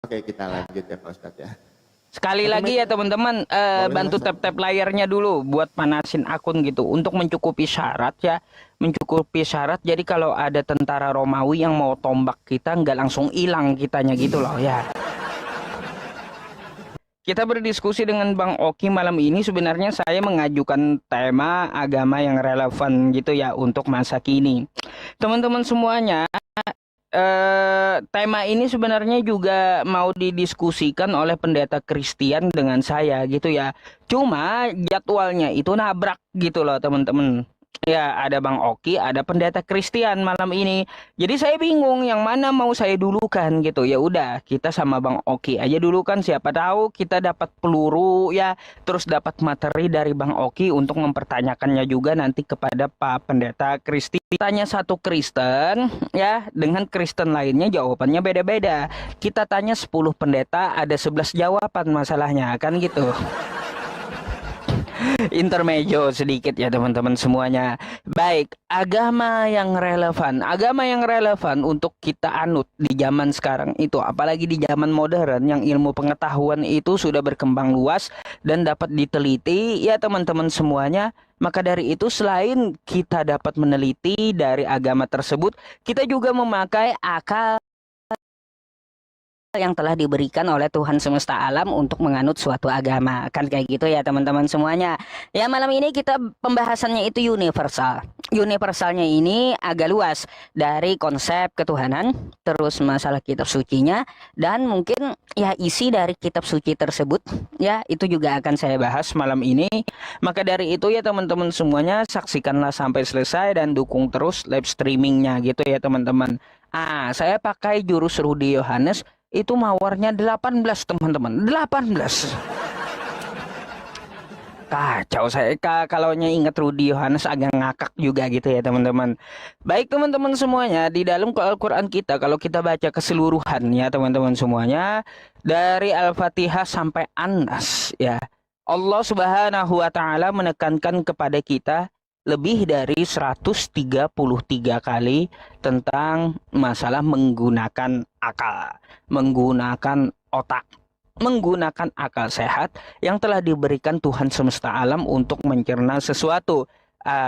Oke, kita lanjut ya Pak Ustadz ya. Sekali lagi ya teman-teman, bantu tap-tap layarnya dulu buat panasin akun gitu untuk mencukupi syarat ya, mencukupi syarat. Jadi kalau ada tentara Romawi yang mau tombak kita nggak langsung hilang kitanya gitu loh ya. Kita berdiskusi dengan Bang Oki malam ini. Sebenarnya saya mengajukan tema agama yang relevan gitu ya untuk masa kini. Teman-teman semuanya, tema ini sebenarnya juga mau didiskusikan oleh pendeta Kristen dengan saya gitu ya. Cuma jadwalnya itu nabrak gitu loh teman-teman. Ya, ada Bang Oki, ada pendeta Kristen malam ini. Jadi saya bingung yang mana mau saya dulukan gitu. Ya udah, kita sama Bang Oki aja dulu kan, siapa tahu kita dapat peluru ya, terus dapat materi dari Bang Oki untuk mempertanyakannya juga nanti kepada Pak Pendeta Kristen. Tanya satu Kristen ya, dengan Kristen lainnya jawabannya beda-beda. Kita tanya 10 pendeta, ada 11 jawaban masalahnya kan gitu. Intermezzo sedikit ya teman-teman semuanya. Baik, agama yang relevan. Agama yang relevan untuk kita anut di zaman sekarang itu, apalagi di zaman modern yang ilmu pengetahuan itu sudah berkembang luas dan dapat diteliti ya teman-teman semuanya. Maka dari itu selain kita dapat meneliti dari agama tersebut, kita juga memakai akal yang telah diberikan oleh Tuhan semesta alam untuk menganut suatu agama. Kan kayak gitu ya teman-teman semuanya. Ya malam ini kita pembahasannya itu universal. Universalnya ini agak luas, dari konsep ketuhanan, terus masalah kitab sucinya, dan mungkin ya isi dari kitab suci tersebut. Ya itu juga akan saya bahas malam ini. Maka dari itu ya teman-teman semuanya, saksikanlah sampai selesai dan dukung terus live streamingnya gitu ya teman-teman. Saya pakai jurus Rudi Yohanes. Itu mawarnya 18 teman-teman, 18. Kacau saya kalau ingat Rudi Yohanes agak ngakak juga gitu ya teman-teman. Baik teman-teman semuanya, di dalam Al-Quran kita kalau kita baca keseluruhan ya teman-teman semuanya, dari Al-Fatihah sampai An-Nas ya, Allah Subhanahu wa Ta'ala menekankan kepada kita lebih dari 133 kali tentang masalah menggunakan akal, menggunakan otak, menggunakan akal sehat yang telah diberikan Tuhan semesta alam untuk mencerna sesuatu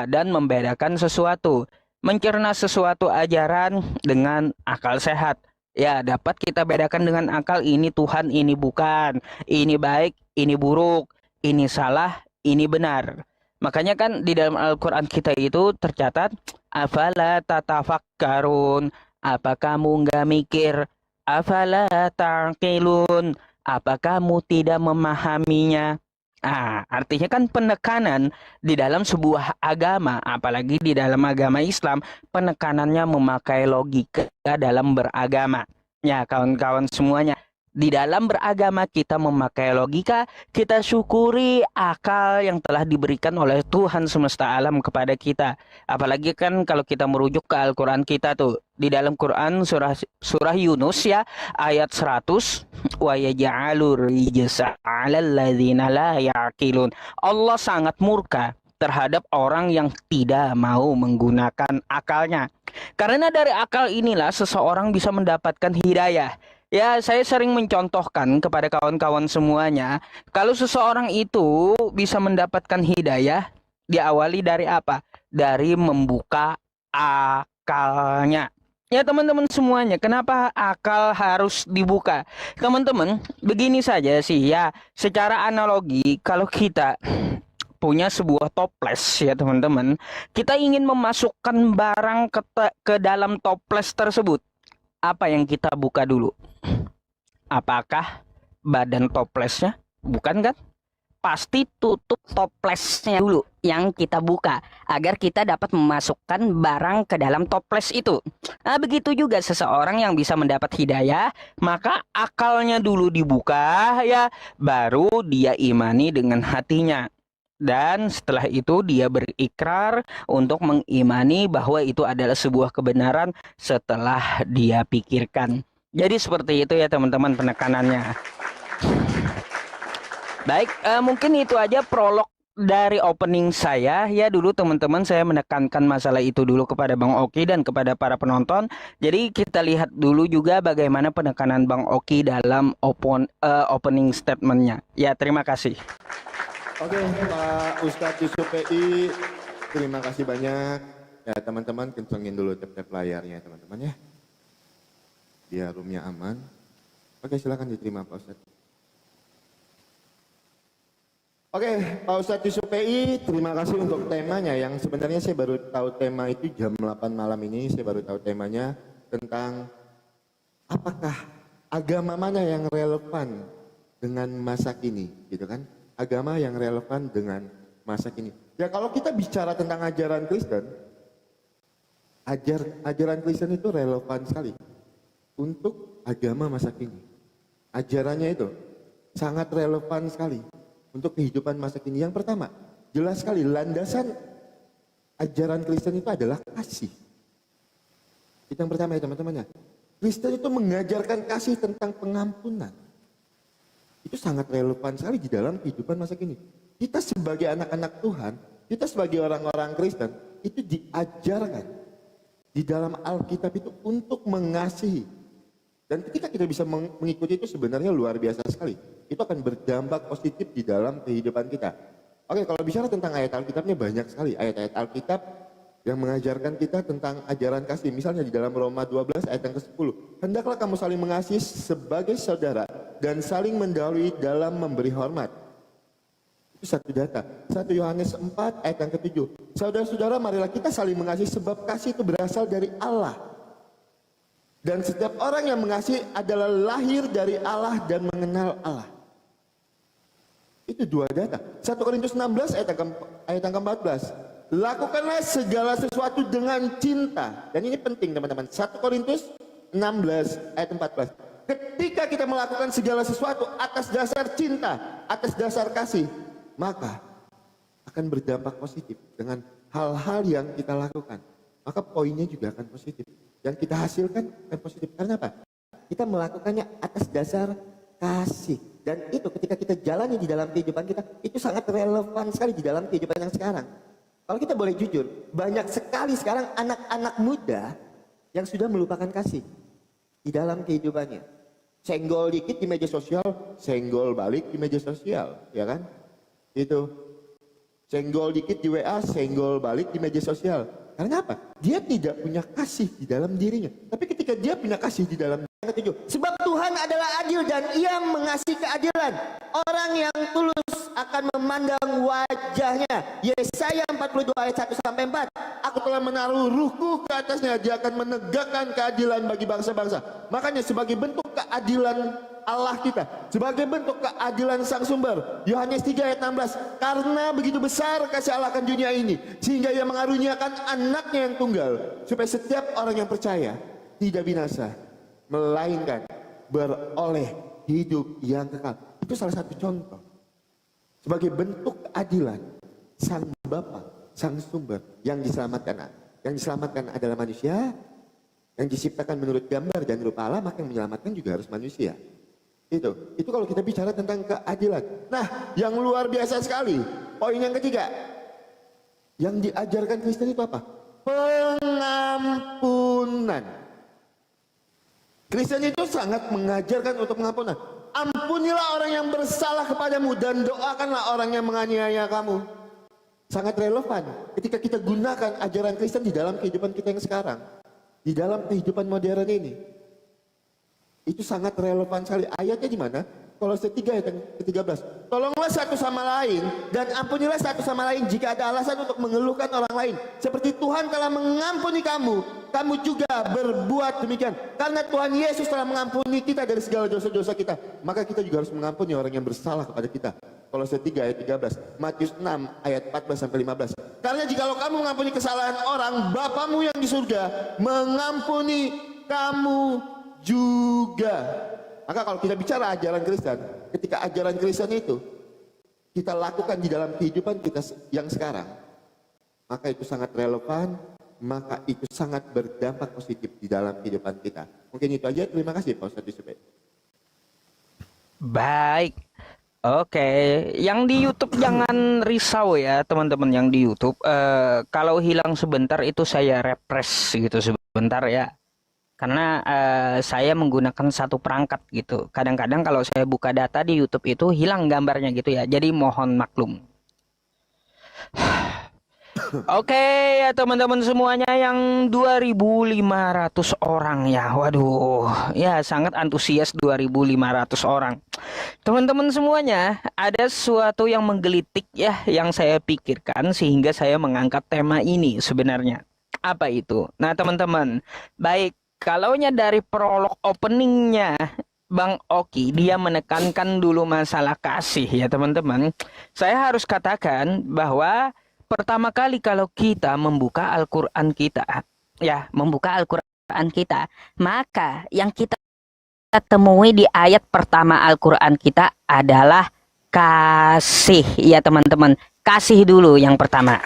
dan membedakan sesuatu. Mencerna sesuatu ajaran dengan akal sehat. Ya, dapat kita bedakan dengan akal, ini Tuhan, ini bukan, ini baik, ini buruk, ini salah, ini benar. Makanya kan di dalam Al-Quran kita itu tercatat, afala tatafakkarun, apa kamu nggak mikir, afala taqilun, apa kamu tidak memahaminya. Artinya kan penekanan di dalam sebuah agama, apalagi di dalam agama Islam, penekanannya memakai logika dalam beragama. Ya kawan-kawan semuanya, di dalam beragama kita memakai logika, kita syukuri akal yang telah diberikan oleh Tuhan semesta alam kepada kita. Apalagi kan kalau kita merujuk ke Al-Quran kita tuh, di dalam Quran surah Yunus ya, ayat 100, wa yaj'alur rijsa 'alal ladzina la ya'qilun. Allah sangat murka terhadap orang yang tidak mau menggunakan akalnya. Karena dari akal inilah seseorang bisa mendapatkan hidayah. Ya, saya sering mencontohkan kepada kawan-kawan semuanya, kalau seseorang itu bisa mendapatkan hidayah, diawali dari apa? Dari membuka akalnya. Ya teman-teman semuanya, kenapa akal harus dibuka? Teman-teman, begini saja sih ya, secara analogi, kalau kita punya sebuah toples ya teman-teman, kita ingin memasukkan barang ke dalam toples tersebut. Apa yang kita buka dulu? Apakah badan toplesnya? Bukan kan? Pasti tutup toplesnya dulu yang kita buka agar kita dapat memasukkan barang ke dalam toples itu. Begitu juga seseorang yang bisa mendapat hidayah, maka akalnya dulu dibuka ya, baru dia imani dengan hatinya. Dan setelah itu dia berikrar untuk mengimani bahwa itu adalah sebuah kebenaran setelah dia pikirkan. Jadi seperti itu ya teman-teman penekanannya. Baik, mungkin itu aja prolog dari opening saya ya dulu teman-teman saya menekankan masalah itu dulu kepada Bang Oki dan kepada para penonton. Jadi kita lihat dulu juga bagaimana penekanan Bang Oki dalam opening statementnya. Ya terima kasih. Oke, Pak Ustadz Yusuf PI, terima kasih banyak. Ya teman-teman kencengin dulu tap-tap layarnya teman-teman ya. Biar roomnya aman. Oke silakan diterima Pak Ustadz. Oke, Pak Ustadz Yusuf PI, terima kasih untuk temanya yang sebenarnya saya baru tahu tema itu jam 8 malam ini, saya baru tahu temanya tentang apakah agama mana yang relevan dengan masa kini, gitu kan? Agama yang relevan dengan masa kini. Ya kalau kita bicara tentang ajaran Kristen, ajaran Kristen itu relevan sekali untuk agama masa kini. Ajarannya itu sangat relevan sekali untuk kehidupan masa kini. Yang pertama, jelas sekali landasan ajaran Kristen itu adalah kasih. Itu yang pertama ya teman-teman ya. Kristen itu mengajarkan kasih tentang pengampunan. Itu sangat relevan sekali di dalam kehidupan masa kini. Kita sebagai anak-anak Tuhan, kita sebagai orang-orang Kristen, itu diajarkan di dalam Alkitab itu untuk mengasihi. Dan ketika kita bisa mengikuti itu sebenarnya luar biasa sekali. Itu akan berdampak positif di dalam kehidupan kita. Oke, kalau bicara tentang ayat Alkitabnya banyak sekali. Ayat-ayat Alkitab yang mengajarkan kita tentang ajaran kasih. Misalnya di dalam Roma 12 ayat yang ke-10. Hendaklah kamu saling mengasihi sebagai saudara dan saling mendahului dalam memberi hormat. Itu satu data. 1 Yohanes 4 ayat yang ke-7. Saudara-saudara marilah kita saling mengasihi sebab kasih itu berasal dari Allah. Dan setiap orang yang mengasihi adalah lahir dari Allah dan mengenal Allah. Itu dua data. 1 Korintus 16 ayat yang ke-14. Lakukanlah segala sesuatu dengan cinta. Dan ini penting teman-teman. 1 Korintus 16 ayat 14. Ketika kita melakukan segala sesuatu atas dasar cinta, atas dasar kasih, maka akan berdampak positif dengan hal-hal yang kita lakukan. Maka poinnya juga akan positif. Yang kita hasilkan akan positif. Karena apa? Kita melakukannya atas dasar kasih. Dan itu ketika kita jalani di dalam kehidupan kita, itu sangat relevan sekali di dalam kehidupan yang sekarang. Kalau kita boleh jujur, banyak sekali sekarang anak-anak muda yang sudah melupakan kasih di dalam kehidupannya. Senggol dikit di media sosial, senggol balik di media sosial, ya kan? Itu. Senggol dikit di WA, senggol balik di media sosial. Karena apa? Dia tidak punya kasih di dalam dirinya. Tapi ketika dia punya kasih di dalam dirinya, ketujuh, sebab Tuhan adalah adil dan ia mengasihi keadilan. Orang yang tulus akan memandang wajahnya. Yesaya 42 ayat 1 sampai 4. Aku telah menaruh ruhku ke atasnya, dia akan menegakkan keadilan bagi bangsa-bangsa. Makanya sebagai bentuk keadilan Allah kita, sebagai bentuk keadilan sang sumber, Yohanes 3 ayat 16, karena begitu besar kasih Allah akan dunia ini, sehingga ia mengaruniakan anaknya yang tunggal, supaya setiap orang yang percaya tidak binasa, melainkan beroleh hidup yang kekal. Itu salah satu contoh sebagai bentuk keadilan sang Bapa, sang sumber yang diselamatkan. Yang diselamatkan adalah manusia, yang diciptakan menurut gambar dan rupa Allah, maka yang menyelamatkan juga harus manusia. Itu kalau kita bicara tentang keadilan. Nah, yang luar biasa sekali, poin yang ketiga, yang diajarkan Kristen itu apa? Pengampunan. Kristen itu sangat mengajarkan untuk pengampunan. Ampunilah orang yang bersalah kepadamu dan doakanlah orang yang menganiaya kamu. Sangat relevan ketika kita gunakan ajaran Kristen di dalam kehidupan kita yang sekarang, di dalam kehidupan modern ini. Itu sangat relevan sekali. Ayatnya di mana? Kolose 3 ayat yang ke-13. Tolonglah satu sama lain dan ampunilah satu sama lain jika ada alasan untuk mengeluhkan orang lain. Seperti Tuhan telah mengampuni kamu, kamu juga berbuat demikian. Karena Tuhan Yesus telah mengampuni kita dari segala dosa-dosa kita, maka kita juga harus mengampuni orang yang bersalah kepada kita. Kolose 3 ayat 13. Matius 6 ayat 14 sampai 15. Karena jikalau kamu mengampuni kesalahan orang, Bapamu yang di surga mengampuni kamu juga. Maka kalau kita bicara ajaran Kristen, ketika ajaran Kristen itu kita lakukan di dalam kehidupan kita yang sekarang, maka itu sangat relevan, maka itu sangat berdampak positif di dalam kehidupan kita. Mungkin itu aja. Terima kasih Pak Ustadz Yusuf. Baik. Oke, yang di YouTube jangan risau ya teman-teman yang di YouTube. Kalau hilang sebentar itu saya refresh gitu sebentar ya. Karena saya menggunakan satu perangkat gitu. Kadang-kadang kalau saya buka data di YouTube itu hilang gambarnya gitu ya. Jadi mohon maklum. Oke ya teman-teman semuanya yang 2.500 orang ya. Waduh, ya sangat antusias 2.500 orang. Teman-teman semuanya, ada sesuatu yang menggelitik ya yang saya pikirkan sehingga saya mengangkat tema ini sebenarnya. Apa itu? Nah, teman-teman, baik kalaunya dari prolog openingnya Bang Oki, dia menekankan dulu masalah kasih ya teman-teman. Saya harus katakan bahwa pertama kali kalau kita membuka Al-Quran kita, ya membuka Al-Quran kita, maka yang kita temui di ayat pertama Al-Quran kita adalah kasih ya teman-teman. Kasih dulu yang pertama.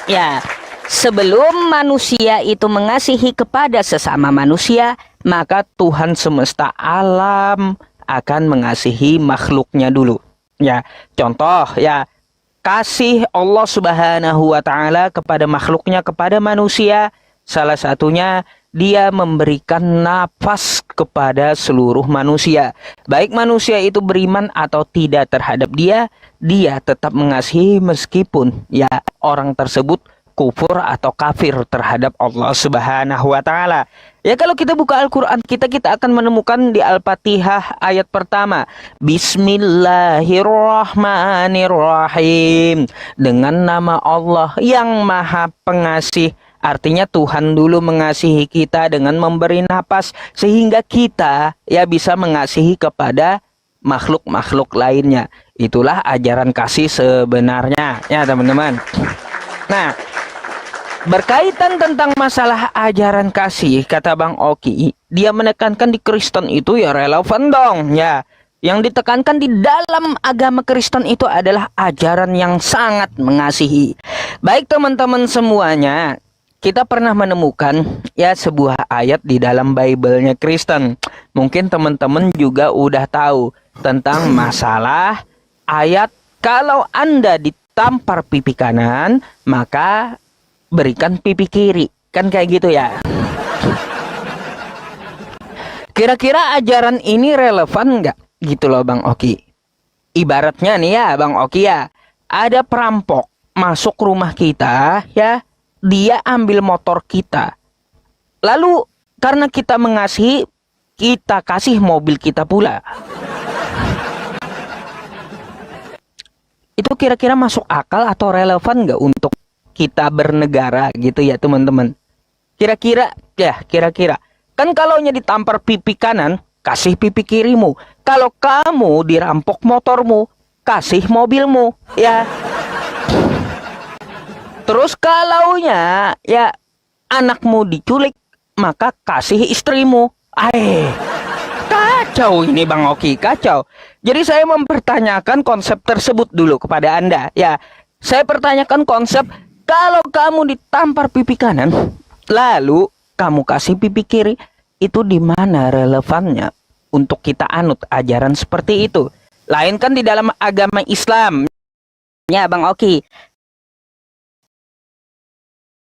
Ya, sebelum manusia itu mengasihi kepada sesama manusia, maka Tuhan semesta alam akan mengasihi makhluknya dulu. Ya, contoh ya, kasih Allah Subhanahu wa taala kepada makhluknya, kepada manusia, salah satunya dia memberikan nafas kepada seluruh manusia. Baik manusia itu beriman atau tidak terhadap dia, dia tetap mengasihi meskipun ya orang tersebut kufur atau kafir terhadap Allah Subhanahu wa taala. Ya kalau kita buka Al-Qur'an kita akan menemukan di Al-Fatihah ayat pertama, Bismillahirrahmanirrahim. Dengan nama Allah yang Maha Pengasih. Artinya Tuhan dulu mengasihi kita dengan memberi napas sehingga kita ya bisa mengasihi kepada makhluk-makhluk lainnya. Itulah ajaran kasih sebenarnya ya teman-teman. Nah, berkaitan tentang masalah ajaran kasih, kata Bang Oki, dia menekankan di Kristen itu ya relevan dong ya. Yang ditekankan di dalam agama Kristen itu adalah ajaran yang sangat mengasihi. Baik teman-teman semuanya, kita pernah menemukan ya sebuah ayat di dalam Bible-nya Kristen. Mungkin teman-teman juga udah tahu tentang masalah ayat kalau Anda ditampar pipi kanan, maka berikan pipi kiri. Kan kayak gitu ya. Kira-kira ajaran ini relevan nggak? Gitu loh Bang Oki. Ibaratnya nih ya Bang Oki ya, ada perampok masuk rumah kita ya, dia ambil motor kita. Lalu karena kita mengasihi, kita kasih mobil kita pula. Itu kira-kira masuk akal atau relevan nggak untuk kita bernegara gitu ya teman-teman? Kira-kira ya, kira-kira. Kan kalaunya ditampar pipi kanan, kasih pipi kirimu. Kalau kamu dirampok motormu, kasih mobilmu ya. Terus kalaunya ya anakmu diculik, maka kasih istrimu. Kacau ini Bang Oki, kacau. Jadi saya mempertanyakan konsep tersebut dulu kepada Anda. Ya, saya pertanyakan konsep kalau kamu ditampar pipi kanan, lalu kamu kasih pipi kiri, itu di mana relevannya untuk kita anut ajaran seperti itu? Lain kan di dalam agama Islam. Ya Bang Oki.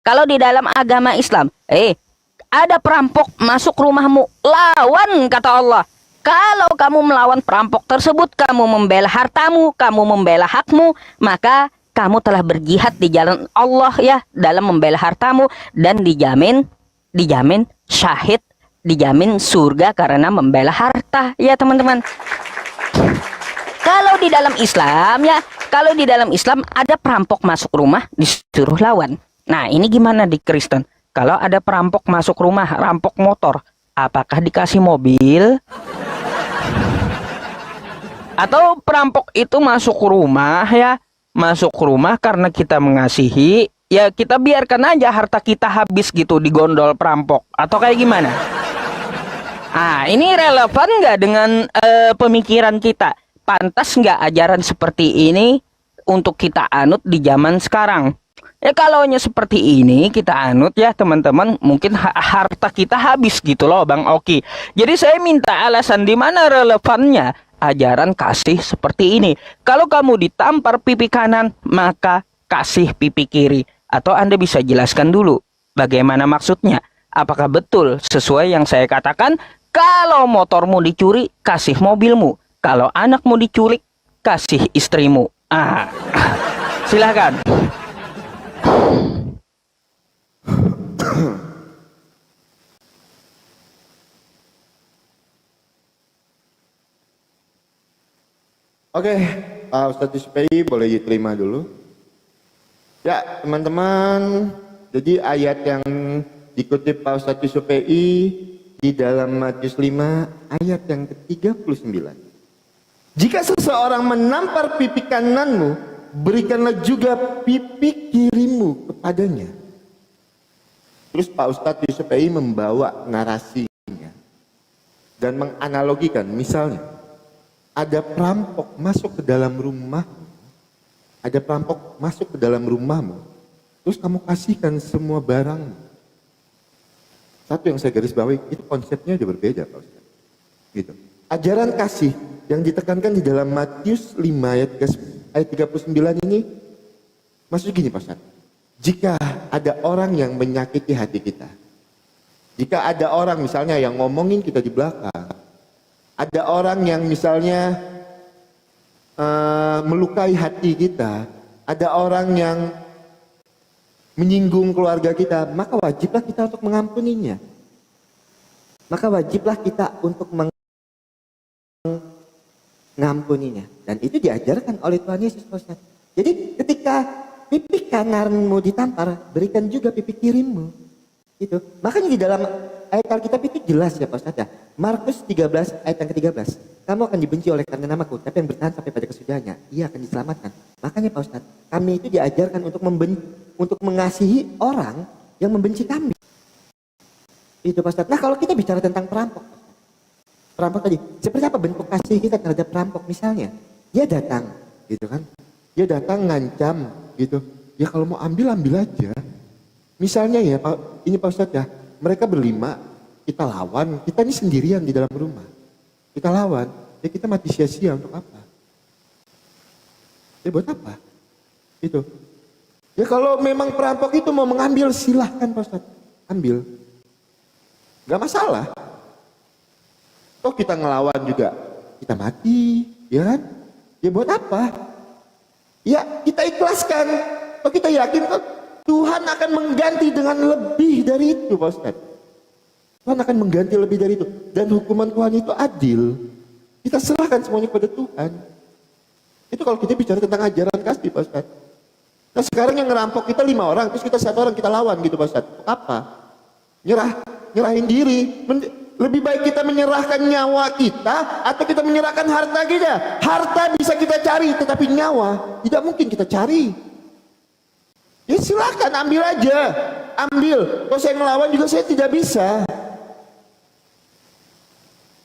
Kalau di dalam agama Islam, ada perampok masuk rumahmu, lawan kata Allah. Kalau kamu melawan perampok tersebut, kamu membela hartamu, kamu membela hakmu, maka kamu telah berjihad di jalan Allah ya, dalam membela hartamu dan dijamin syahid, dijamin surga karena membela harta ya teman-teman. Kalau di dalam Islam ya, kalau di dalam Islam ada perampok masuk rumah disuruh lawan. Nah, ini gimana di Kristen? Kalau ada perampok masuk rumah, rampok motor, apakah dikasih mobil? Atau perampok itu masuk rumah ya, masuk rumah karena kita mengasihi, ya kita biarkan aja harta kita habis gitu di gondol perampok, atau kayak gimana? Ah, ini relevan nggak dengan pemikiran kita? Pantas nggak ajaran seperti ini untuk kita anut di zaman sekarang? Ya kalaunya seperti ini kita anut ya teman-teman, mungkin harta kita habis gitu loh Bang Oki. Jadi saya minta alasan di mana relevannya ajaran kasih seperti ini. Kalau kamu ditampar pipi kanan, maka kasih pipi kiri. Atau Anda bisa jelaskan dulu bagaimana maksudnya. Apakah betul sesuai yang saya katakan? Kalau motormu dicuri, kasih mobilmu. Kalau anakmu diculik, kasih istrimu. Silahkan. Oke, Pak Ustadz Yusupei boleh diterima dulu. Ya teman-teman, jadi ayat yang dikutip Pak Ustadz Yusupei di dalam Matius 5 ayat yang ke-39. Jika seseorang menampar pipi kananmu, berikanlah juga pipi kirimu kepadanya. Terus Pak Ustadz Yusupei membawa narasinya dan menganalogikan, misalnya ada perampok masuk ke dalam rumah, ada perampok masuk ke dalam rumahmu, terus kamu kasihkan semua barangmu. Satu yang saya garis bawahi, itu konsepnya udah berbeda Pak Ustaz. Gitu. Ajaran kasih yang ditekankan di dalam Matius 5 ayat 39 ini, maksudnya gini Pak Ustaz. Jika ada orang yang menyakiti hati kita, jika ada orang misalnya yang ngomongin kita di belakang, ada orang yang misalnya melukai hati kita, ada orang yang menyinggung keluarga kita, maka wajiblah kita untuk mengampuninya. Maka wajiblah kita untuk mengampuninya. Dan itu diajarkan oleh Tuhan Yesus. Jadi ketika pipi kananmu ditampar, berikan juga pipi kirimu. Gitu. Makanya di dalam ayat Alkitab itu jelas ya Pak Ustaz ya. Markus 13 ayat yang ke-13. Kamu akan dibenci oleh karena namaku, tapi yang bertahan sampai pada kesudahannya, ia akan diselamatkan. Makanya Pak Ustaz, kami itu diajarkan untuk mengasihi orang yang membenci kami. Itu Pak Ustaz. Nah kalau kita bicara tentang perampok, perampok tadi, seperti apa bentuk kasih kita terhadap perampok? Misalnya, dia datang, gitu kan? Dia datang ngancam, gitu. Ya kalau mau ambil aja. Misalnya ya, ini Pak Ustadz ya, mereka berlima, kita lawan, kita ini sendirian di dalam rumah. Kita lawan, ya kita mati sia-sia untuk apa? Ya buat apa? Itu. Ya kalau memang perampok itu mau mengambil, silahkan Pak Ustadz, ambil. Gak masalah. Toh kita ngelawan juga, kita mati, ya kan? Ya buat apa? Ya kita ikhlaskan, toh kita yakin kok Tuhan akan mengganti dengan lebih dari itu Pak Ustaz. Tuhan akan mengganti lebih dari itu. Dan hukuman Tuhan itu adil. Kita serahkan semuanya kepada Tuhan. Itu kalau kita bicara tentang ajaran kasih Pak Ustaz. Nah sekarang yang ngerampok kita 5 orang, terus kita 1 orang kita lawan gitu Pak Ustaz. Apa? Nyerahin diri. Lebih baik kita menyerahkan nyawa kita atau kita menyerahkan harta kita. Harta bisa kita cari, tetapi nyawa tidak mungkin kita cari. Ya silakan ambil aja, ambil. Kalau saya ngelawan juga saya tidak bisa.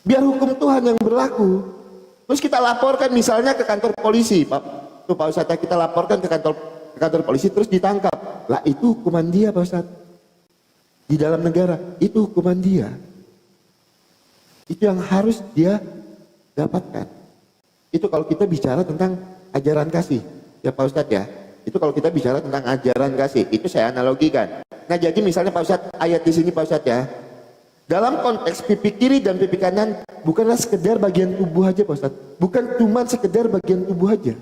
Biar hukum Tuhan yang berlaku. Terus kita laporkan misalnya ke kantor polisi, Pak Ustadz, kita laporkan ke kantor polisi terus ditangkap. Lah itu hukuman dia Pak Ustadz. Di dalam negara itu hukuman dia. Itu yang harus dia dapatkan. Itu kalau kita bicara tentang ajaran kasih, ya Pak Ustadz ya. Itu kalau kita bicara tentang ajaran kasih, itu saya analogikan. Nah jadi misalnya Pak Ustadz, ayat di sini Pak Ustadz ya, dalam konteks pipi kiri dan pipi kanan bukanlah sekedar bagian tubuh aja Pak Ustadz, bukan cuma sekedar bagian tubuh aja,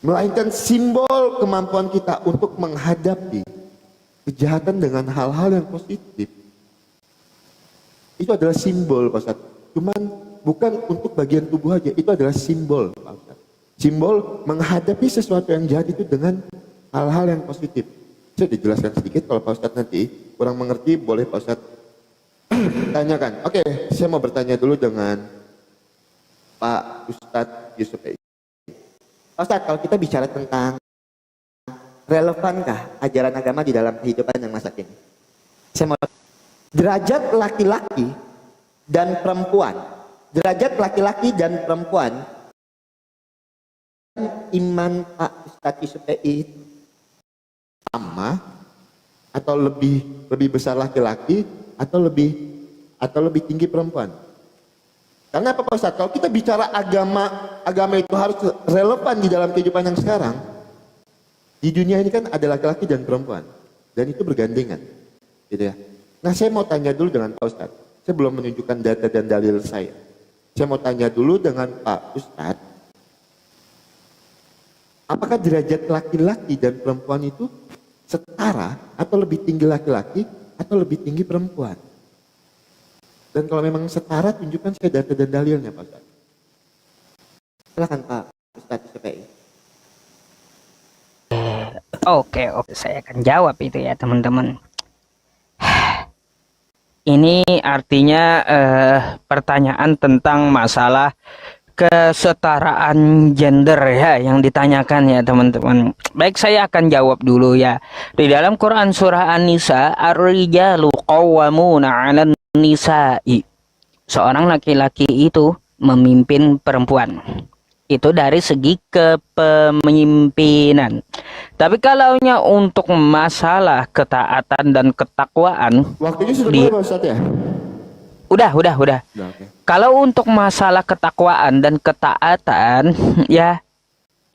melainkan simbol kemampuan kita untuk menghadapi kejahatan dengan hal-hal yang positif. Itu adalah simbol Pak Ustadz, cuman bukan untuk bagian tubuh aja, itu adalah simbol Pak Ustadz. Simbol menghadapi sesuatu yang jahat itu dengan hal-hal yang positif. Saya dijelaskan sedikit, kalau Pak Ustadz nanti kurang mengerti boleh Pak Ustadz tanyakan. Oke, saya mau bertanya dulu dengan Pak Ustadz Yusupei. Pak Ustadz, kalau kita bicara tentang relevankah ajaran agama di dalam kehidupan yang masa kini? Saya mau derajat laki-laki dan perempuan. Derajat laki-laki dan perempuan iman Pak Ustadz Yusupei sama atau lebih besar laki-laki atau lebih tinggi perempuan? Karena apa Pak Ustadz? Kalau kita bicara agama, agama itu harus relevan di dalam kehidupan yang sekarang. Di dunia ini kan ada laki-laki dan perempuan, dan itu bergandengan, gitu ya. Nah, saya mau tanya dulu dengan Pak Ustadz. Saya belum menunjukkan data dan dalil saya. Saya mau tanya dulu dengan Pak Ustadz, apakah derajat laki-laki dan perempuan itu setara atau lebih tinggi laki-laki atau lebih tinggi perempuan? Dan kalau memang setara, tunjukkan saya data dan dalilnya, Pak Ustadz. Silakan Pak Ustadz SPI. Oke, saya akan jawab itu ya teman-teman. Ini artinya pertanyaan tentang masalah kesetaraan gender ya yang ditanyakan ya teman-teman. Baik, saya akan jawab dulu ya. Di dalam Quran surah An-Nisa, ar-rijalu qawwamuna 'alan nisa'i. Seorang laki-laki itu memimpin perempuan. Itu dari segi kepemimpinan. Tapi kalaunya untuk masalah ketaatan dan ketakwaan, Waktunya sudah mulai Pak Ustadz ya? Udah. Oke. Kalau untuk masalah ketakwaan dan ketaatan, ya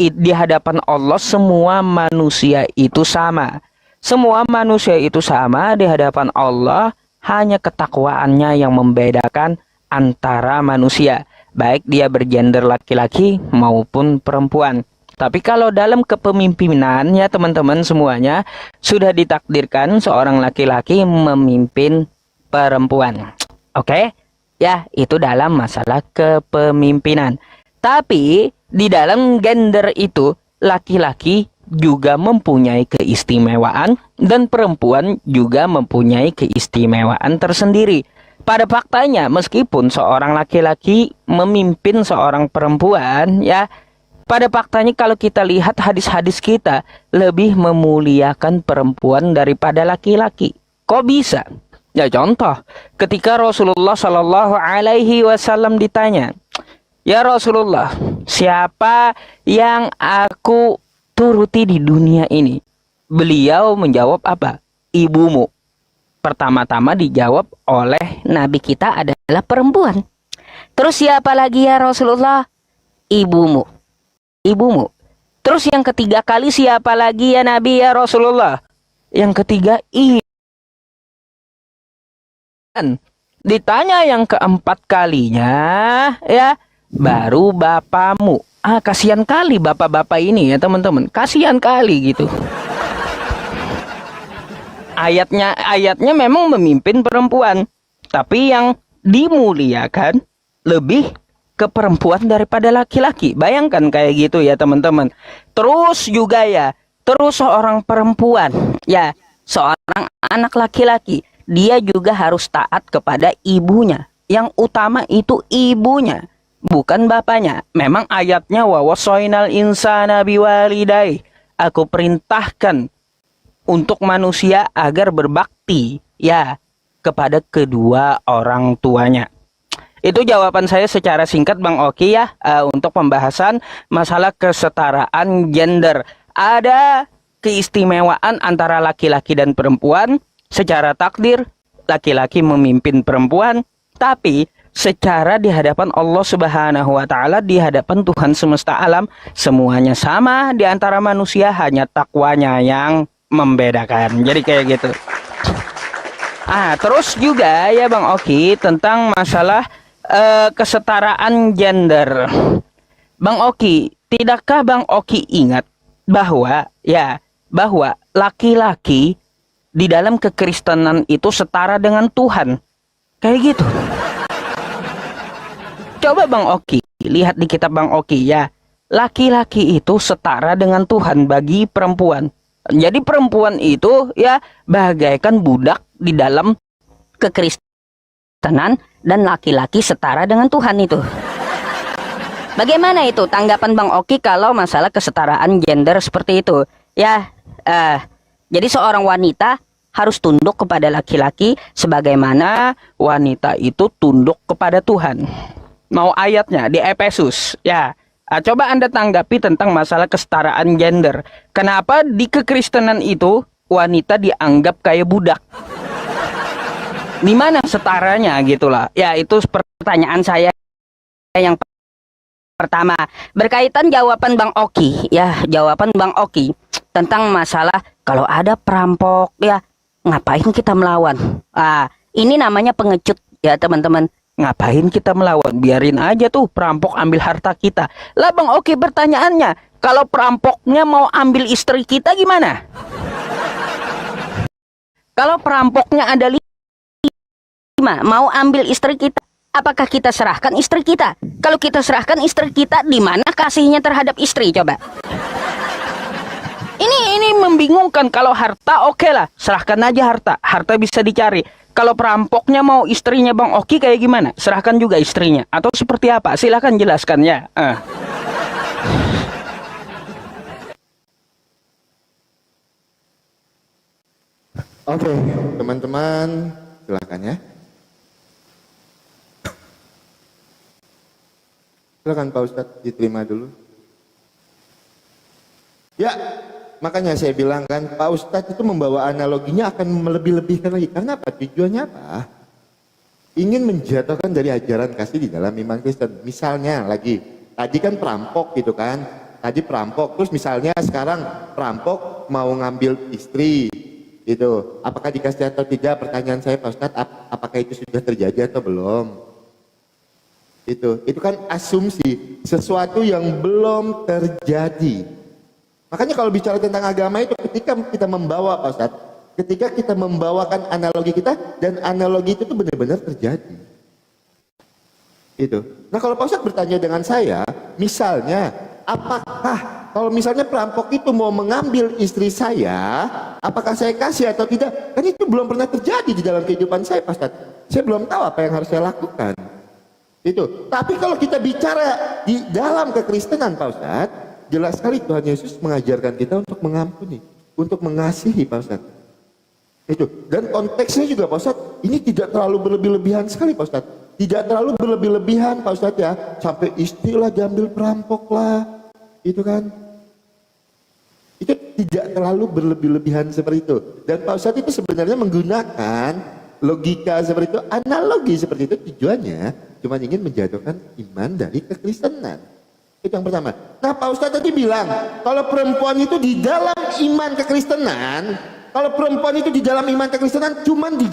di hadapan Allah semua manusia itu sama. Semua manusia itu sama di hadapan Allah, hanya ketakwaannya yang membedakan antara manusia, baik dia bergender laki-laki maupun perempuan. Tapi kalau dalam kepemimpinan ya teman-teman semuanya, sudah ditakdirkan seorang laki-laki memimpin perempuan. Oke? Ya, itu dalam masalah kepemimpinan. Tapi di dalam gender itu laki-laki juga mempunyai keistimewaan dan perempuan juga mempunyai keistimewaan tersendiri. Pada faktanya, meskipun seorang laki-laki memimpin seorang perempuan, ya, pada faktanya kalau kita lihat hadis-hadis kita lebih memuliakan perempuan daripada laki-laki. Kok bisa? Ya contoh, ketika Rasulullah Shallallahu Alaihi Wasallam ditanya, ya Rasulullah, siapa yang aku turuti di dunia ini? Beliau menjawab apa? Ibumu. Pertama-tama dijawab oleh Nabi kita adalah perempuan. Terus siapa lagi ya Rasulullah? Ibumu. Ibumu. Terus yang ketiga kali siapa lagi ya Nabi ya Rasulullah? Yang ketiga ditanya yang keempat kalinya, ya baru bapamu. Kasihan kali bapak-bapak ini ya teman-teman. Kasihan kali gitu. Ayatnya memang memimpin perempuan, tapi yang dimuliakan lebih ke perempuan daripada laki-laki. Bayangkan kayak gitu ya teman-teman. Terus juga ya, terus seorang perempuan, ya seorang anak laki-laki, dia juga harus taat kepada ibunya. Yang utama itu ibunya, bukan bapaknya. Memang ayatnya wa wasainal insana biwalidayhi. Aku perintahkan untuk manusia agar berbakti ya kepada kedua orang tuanya. Itu jawaban saya secara singkat Bang Oki ya, untuk pembahasan masalah kesetaraan gender. Ada keistimewaan antara laki-laki dan perempuan. Secara takdir laki-laki memimpin perempuan, tapi secara di hadapan Allah Subhanahu wa taala, di hadapan Tuhan semesta alam, semuanya sama di antara manusia, hanya takwanya yang membedakan. Jadi kayak gitu. Terus juga ya Bang Oki tentang masalah kesetaraan gender. Bang Oki, tidakkah Bang Oki ingat bahwa laki-laki di dalam kekristenan itu setara dengan Tuhan? Kayak gitu. Coba Bang Oki lihat di kitab Bang Oki ya. Laki-laki itu setara dengan Tuhan bagi perempuan. Jadi perempuan itu ya bagaikan budak di dalam kekristenan dan laki-laki setara dengan Tuhan itu. Bagaimana itu tanggapan Bang Oki kalau masalah kesetaraan gender seperti itu? Ya, jadi seorang wanita harus tunduk kepada laki-laki sebagaimana wanita itu tunduk kepada Tuhan. Mau ayatnya di Efesus ya. Coba Anda tanggapi tentang masalah kesetaraan gender. Kenapa di kekristenan itu wanita dianggap kayak budak? Di mana setaranya gitulah? Ya itu pertanyaan saya yang pertama, berkaitan jawaban Bang Oki, ya, jawaban Bang Oki tentang masalah kalau ada perampok, ya, ngapain kita melawan? Ini namanya pengecut, ya teman-teman. Ngapain kita melawan? Biarin aja tuh perampok ambil harta kita. Lah Bang Oki pertanyaannya, kalau perampoknya mau ambil istri kita gimana? Kalau perampoknya ada 5, mau ambil istri kita, apakah kita serahkan istri kita? Kalau kita serahkan istri kita, di mana kasihnya terhadap istri coba? Ini membingungkan. Kalau harta oke lah, serahkan aja harta. Harta bisa dicari. Kalau perampoknya mau istrinya Bang Oki kayak gimana? Serahkan juga istrinya atau seperti apa? Silahkan jelaskan ya. Oke, teman-teman, silakan ya. Silakan Pak Ustadz diterima dulu. Ya, makanya saya bilang kan, Pak Ustadz itu membawa analoginya akan melebih-lebihkan lagi. Karena apa? Tujuannya apa? Ingin menjatuhkan dari ajaran kasih di dalam iman Kristen. Misalnya lagi, tadi kan perampok gitu kan. Tadi perampok, terus misalnya sekarang perampok mau ngambil istri. Itu, apakah dikasih atau tidak? Pertanyaan saya Pak Ustadz, apakah itu sudah terjadi atau belum? Itu kan asumsi sesuatu yang belum terjadi. Makanya kalau bicara tentang agama itu, ketika kita membawa Pak Ustadz, ketika kita membawakan analogi kita, dan analogi itu tuh benar-benar terjadi. Nah kalau Pak Ustadz bertanya dengan saya, misalnya, apakah kalau misalnya perampok itu mau mengambil istri saya, apakah saya kasih atau tidak? Kan itu belum pernah terjadi di dalam kehidupan saya Pak Ustadz. Saya belum tahu apa yang harus saya lakukan. Tapi kalau kita bicara di dalam kekristenan Pak Ustadz, jelas sekali Tuhan Yesus mengajarkan kita untuk mengampuni, untuk mengasihi Pak Ustadz. Dan konteksnya juga Pak Ustadz, ini tidak terlalu berlebih-lebihan sekali Pak Ustadz. Tidak terlalu berlebih-lebihan Pak Ustadz ya, sampai istilah diambil perampok lah, itu kan. Itu tidak terlalu berlebih-lebihan seperti itu. Dan Pak Ustadz itu sebenarnya menggunakan logika seperti itu, analogi seperti itu, tujuannya cuma ingin menjatuhkan iman dari kekristenan. Itu yang pertama. Nah Pak Ustadz tadi bilang, kalau perempuan itu di dalam iman kekristenan, kalau perempuan itu di dalam iman kekristenan cuman di...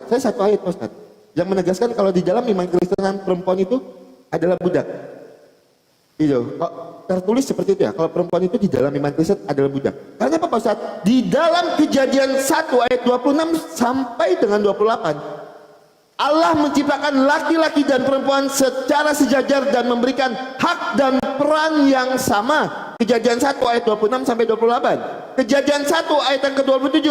Saya satu ayat Pak Ustadz yang menegaskan kalau di dalam iman kekristenan perempuan itu adalah budak. Kok tertulis seperti itu ya, kalau perempuan itu di dalam iman Kristen adalah budak. Karena apa Pak Ustadz? Di dalam Kejadian 1 ayat 26 sampai dengan 28, Allah menciptakan laki-laki dan perempuan secara sejajar dan memberikan hak dan peran yang sama. Kejadian 1 ayat 26 sampai 28. Kejadian 1 ayat yang ke-27.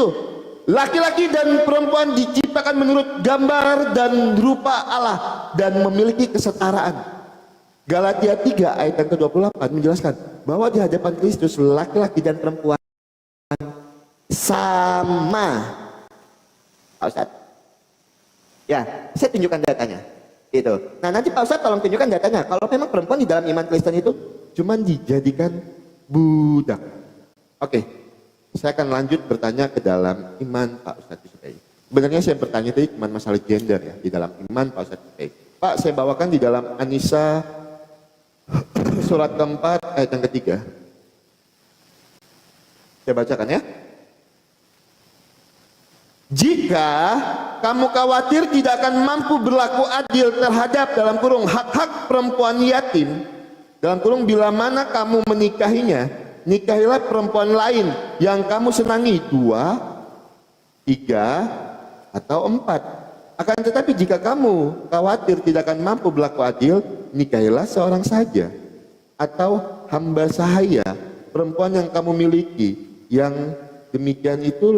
Laki-laki dan perempuan diciptakan menurut gambar dan rupa Allah dan memiliki kesetaraan. Galatia 3 ayat yang ke-28 menjelaskan bahwa di hadapan Kristus laki-laki dan perempuan sama. Pak Ustadz, ya, saya tunjukkan datanya. Nah nanti Pak Ustadz tolong tunjukkan datanya. Kalau memang perempuan di dalam iman Kristen itu cuman dijadikan budak. Oke, saya akan lanjut bertanya ke dalam iman Pak Ustadz Yusuf. Sebenarnya saya bertanya tadi cuma masalah gender ya, di dalam iman Pak Ustadz Yusuf. Pak, saya bawakan di dalam An-Nisa surat keempat ayat yang ketiga. Saya bacakan ya. Jika kamu khawatir tidak akan mampu berlaku adil terhadap dalam kurung hak-hak perempuan yatim, dalam kurung bila mana kamu menikahinya, nikahilah perempuan lain yang kamu senangi 2, 3, atau 4. Akan tetapi jika kamu khawatir tidak akan mampu berlaku adil, nikahilah seorang saja atau hamba sahaya, perempuan yang kamu miliki, yang demikian itu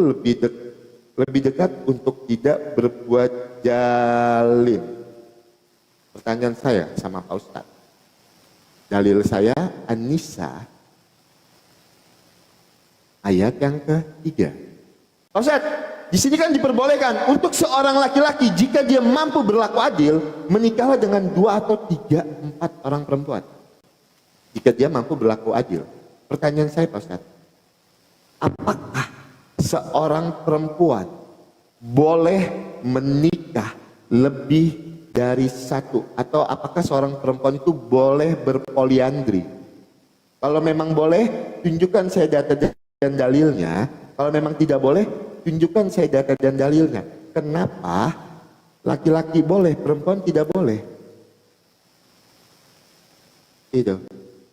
lebih dekat untuk tidak berbuat zalim. Pertanyaan saya sama Pak Ustadz, dalil saya An-Nisa ayat yang ketiga. Pak Ustadz, di sini kan diperbolehkan untuk seorang laki-laki jika dia mampu berlaku adil, menikahlah dengan 2 atau 3, 4 orang perempuan. Jika dia mampu berlaku adil. Pertanyaan saya Pak Ustadz, apakah seorang perempuan boleh menikah lebih dari satu, atau apakah seorang perempuan itu boleh berpoliandri? Kalau memang boleh, tunjukkan saya data dan dalilnya. Kalau memang tidak boleh, tunjukkan saya data dan dalilnya. Kenapa laki-laki boleh, perempuan tidak boleh? Itu.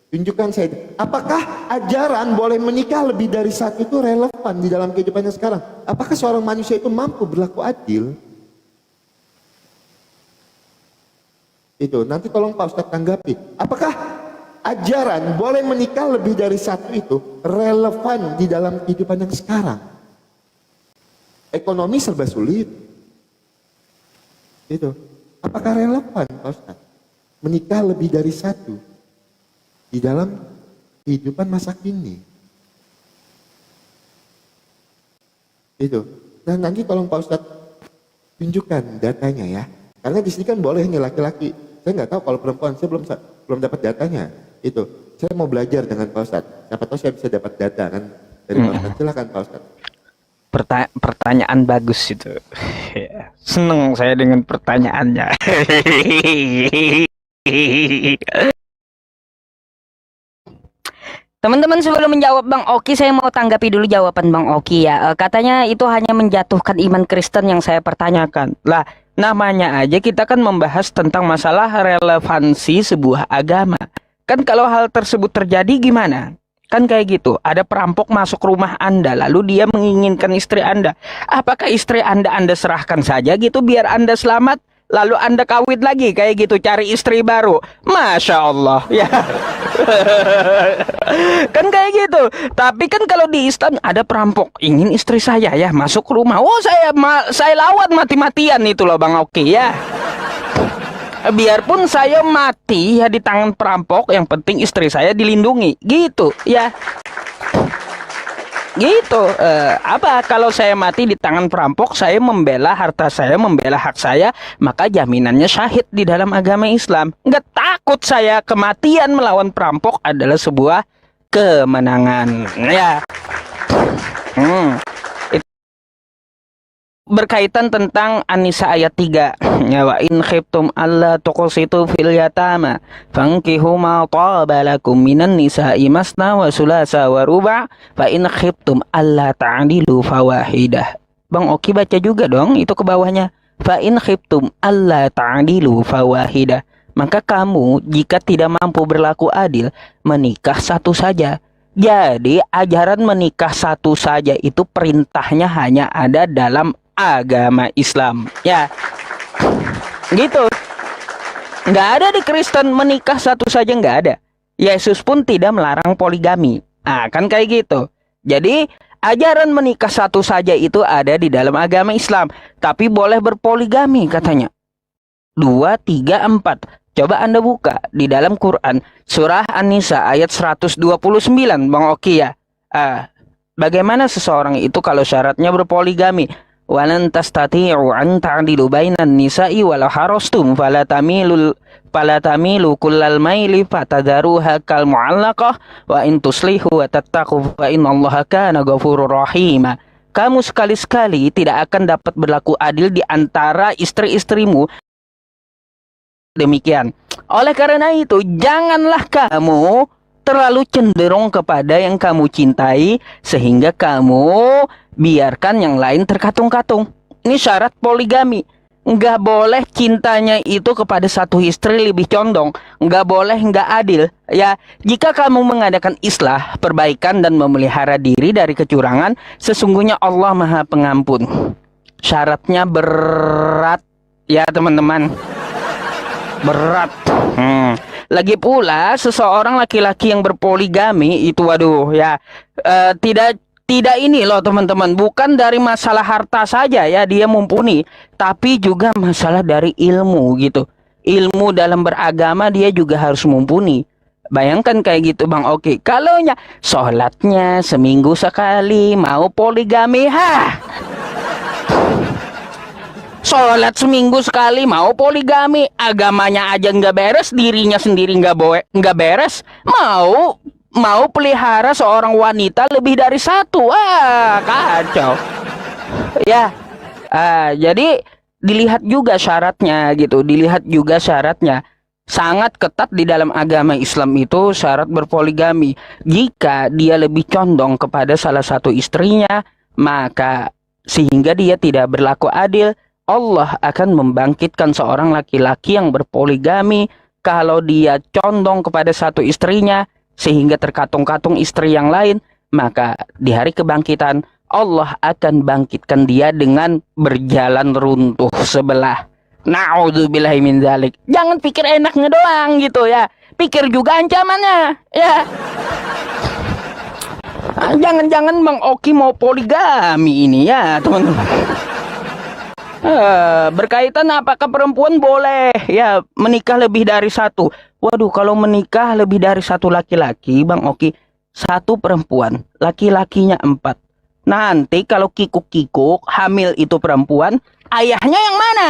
Tunjukkan saya. Apakah ajaran boleh menikah lebih dari satu itu relevan di dalam kehidupannya sekarang? Apakah seorang manusia itu mampu berlaku adil? Itu. Nanti tolong Pak Ustadz tanggapi. Apakah ajaran boleh menikah lebih dari satu itu relevan di dalam kehidupan yang sekarang? Ekonomi serba sulit. Itu. Apakah relevan Pak Ustadz menikah lebih dari satu di dalam kehidupan masa kini? Itu. Dan nanti tolong Pak Ustadz tunjukkan datanya ya. Karena di sini kan boleh nih laki-laki. Saya nggak tahu kalau perempuan, saya belum dapat datanya. Itu. Saya mau belajar dengan Pak Ustadz. Siapa tahu saya bisa dapat data kan dari Pak Ustadz. Silakan Pak Ustadz. Pertanyaan bagus itu. Seneng saya dengan pertanyaannya. Teman-teman, sebelum menjawab Bang Oki, saya mau tanggapi dulu jawaban Bang Oki ya. Katanya itu hanya menjatuhkan iman Kristen yang saya pertanyakan. Lah, namanya aja kita kan membahas tentang masalah relevansi sebuah agama. Kan kalau hal tersebut terjadi gimana? Kan kayak gitu, ada perampok masuk rumah Anda, lalu dia menginginkan istri Anda. Apakah istri Anda serahkan saja gitu biar Anda selamat? Lalu Anda kawin lagi kayak gitu, cari istri baru. Masya Allah ya. Kan kayak gitu. Tapi kan kalau di Islam ada perampok ingin istri saya ya masuk rumah. Oh, saya lawan mati-matian itu loh Bang Oki ya. Biarpun saya mati ya di tangan perampok, yang penting istri saya dilindungi gitu ya. Gitu. Apa kalau saya mati di tangan perampok, saya membela harta saya, membela hak saya, maka jaminannya syahid di dalam agama Islam. Nggak takut saya, kematian melawan perampok adalah sebuah kemenangan ya. Berkaitan tentang An-Nisa ayat 3 ya, wa in khiftum alla tuqsitu fil yatama fankihu ma taba lakum minan nisa'i masna wa sulasa wa ruba' fa in khiftum alla ta'dilu fawahidah. Bang Oki baca juga dong itu ke bawahnya, fa in khiftum alla ta'dilu fawahidah. Maka kamu jika tidak mampu berlaku adil, menikah satu saja. Jadi ajaran menikah satu saja itu perintahnya hanya ada dalam agama Islam ya, gitu. Nggak ada di Kristen menikah satu saja, nggak ada. Yesus pun tidak melarang poligami. Kan kayak gitu. Jadi ajaran menikah satu saja itu ada di dalam agama Islam, tapi boleh berpoligami katanya. 2, 3, 4. Coba Anda buka di dalam Quran surah An-Nisa ayat 129 Bang Oki ya. Bagaimana seseorang itu kalau syaratnya berpoligami? Walan tastati'u an ta'dilu bainan nisa'i walau harastum fala tamilu kullal maili fatadharuha kal mu'allaqah wa in tuslihu wa tattaqu fa innallaha kana ghafurur rahim. Kamu sekali-sekali tidak akan dapat berlaku adil di antara istri-istrimu. Demikian. Oleh karena itu, janganlah kamu terlalu cenderung kepada yang kamu cintai sehingga kamu biarkan yang lain terkatung-katung. Ini syarat poligami. Nggak boleh cintanya itu kepada satu istri lebih condong. Nggak boleh nggak adil. Ya, jika kamu mengadakan islah, perbaikan dan memelihara diri dari kecurangan, sesungguhnya Allah Maha Pengampun. Syaratnya berat ya teman-teman. Berat. Lagi pula seseorang laki-laki yang berpoligami itu waduh ya, tidak ini loh teman-teman, bukan dari masalah harta saja ya dia mumpuni, tapi juga masalah dari ilmu gitu. Ilmu dalam beragama dia juga harus mumpuni. Bayangkan kayak gitu Bang Oki. Kalau sholatnya seminggu sekali mau poligami, sholat seminggu sekali mau poligami, agamanya aja nggak beres, dirinya sendiri nggak beres, mau pelihara seorang wanita lebih dari satu, kacau ya. Jadi dilihat juga syaratnya gitu, dilihat juga syaratnya. Sangat ketat di dalam agama Islam itu syarat berpoligami. Jika dia lebih condong kepada salah satu istrinya, maka sehingga dia tidak berlaku adil, Allah akan membangkitkan seorang laki-laki yang berpoligami kalau dia condong kepada satu istrinya sehingga terkatung-katung istri yang lain, maka di hari kebangkitan Allah akan bangkitkan dia dengan berjalan runtuh sebelah. Na'udzubillahi min dzalik. Jangan pikir enaknya doang gitu ya. Pikir juga ancamannya ya. Jangan-jangan Bang Oki mau poligami ini ya, teman-teman. Berkaitan apakah perempuan boleh ya menikah lebih dari satu? Waduh, kalau menikah lebih dari satu laki-laki, Bang Oki, satu perempuan, laki-lakinya 4. Nanti kalau kikuk-kikuk hamil itu perempuan, ayahnya yang mana?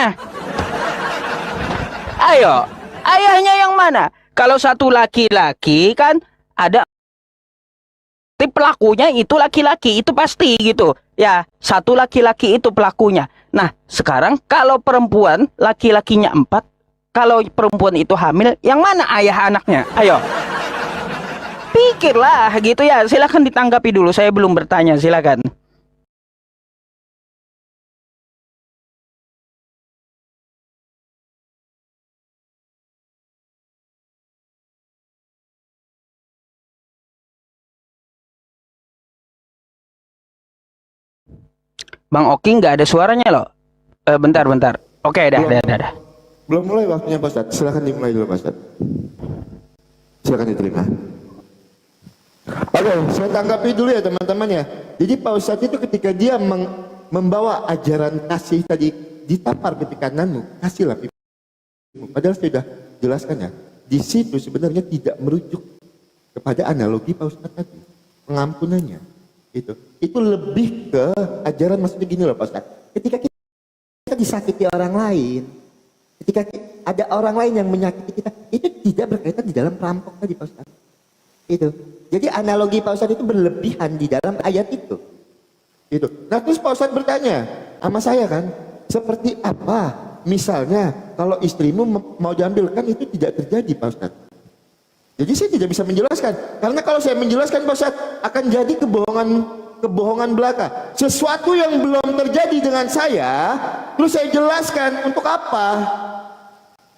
Ayo, ayahnya yang mana? Kalau satu laki-laki kan ada pelakunya itu laki-laki, itu pasti gitu. Ya, satu laki-laki itu pelakunya. Nah, sekarang kalau perempuan laki-lakinya 4, kalau perempuan itu hamil, yang mana ayah anaknya? Ayo. Pikirlah gitu ya. Silakan ditanggapi dulu. Saya belum bertanya, silakan. Bang Oki nggak ada suaranya loh. Bentar. Oke, dah. Belum mulai waktunya Pak Ustadz. Silakan dimulai dulu Pak Ustadz. Silakan diterima. Oke, saya tanggapi dulu ya teman-teman ya. Jadi Pak Ustadz itu ketika dia membawa ajaran kasih tadi, ditampar pipi kananmu, kasihlah pipimu. Padahal saya sudah jelaskan ya. Di situ sebenarnya tidak merujuk kepada analogi Pak Ustadz tadi, pengampunannya. Itu lebih ke ajaran, maksudnya gini loh Pak Ustadz. Ketika kita disakiti orang lain, ketika ada orang lain yang menyakiti kita, itu tidak berkaitan di dalam perampok tadi Pak Ustadz. Itu. Jadi analogi Pak Ustadz itu berlebihan di dalam ayat itu. Itu. Nah terus Pak Ustadz bertanya sama saya kan, seperti apa misalnya kalau istrimu mau diambilkan, itu tidak terjadi Pak Ustadz. Jadi saya tidak bisa menjelaskan, karena kalau saya menjelaskan Pak Ustadz akan jadi kebohongan belaka. Sesuatu yang belum terjadi dengan saya, terus saya jelaskan untuk apa?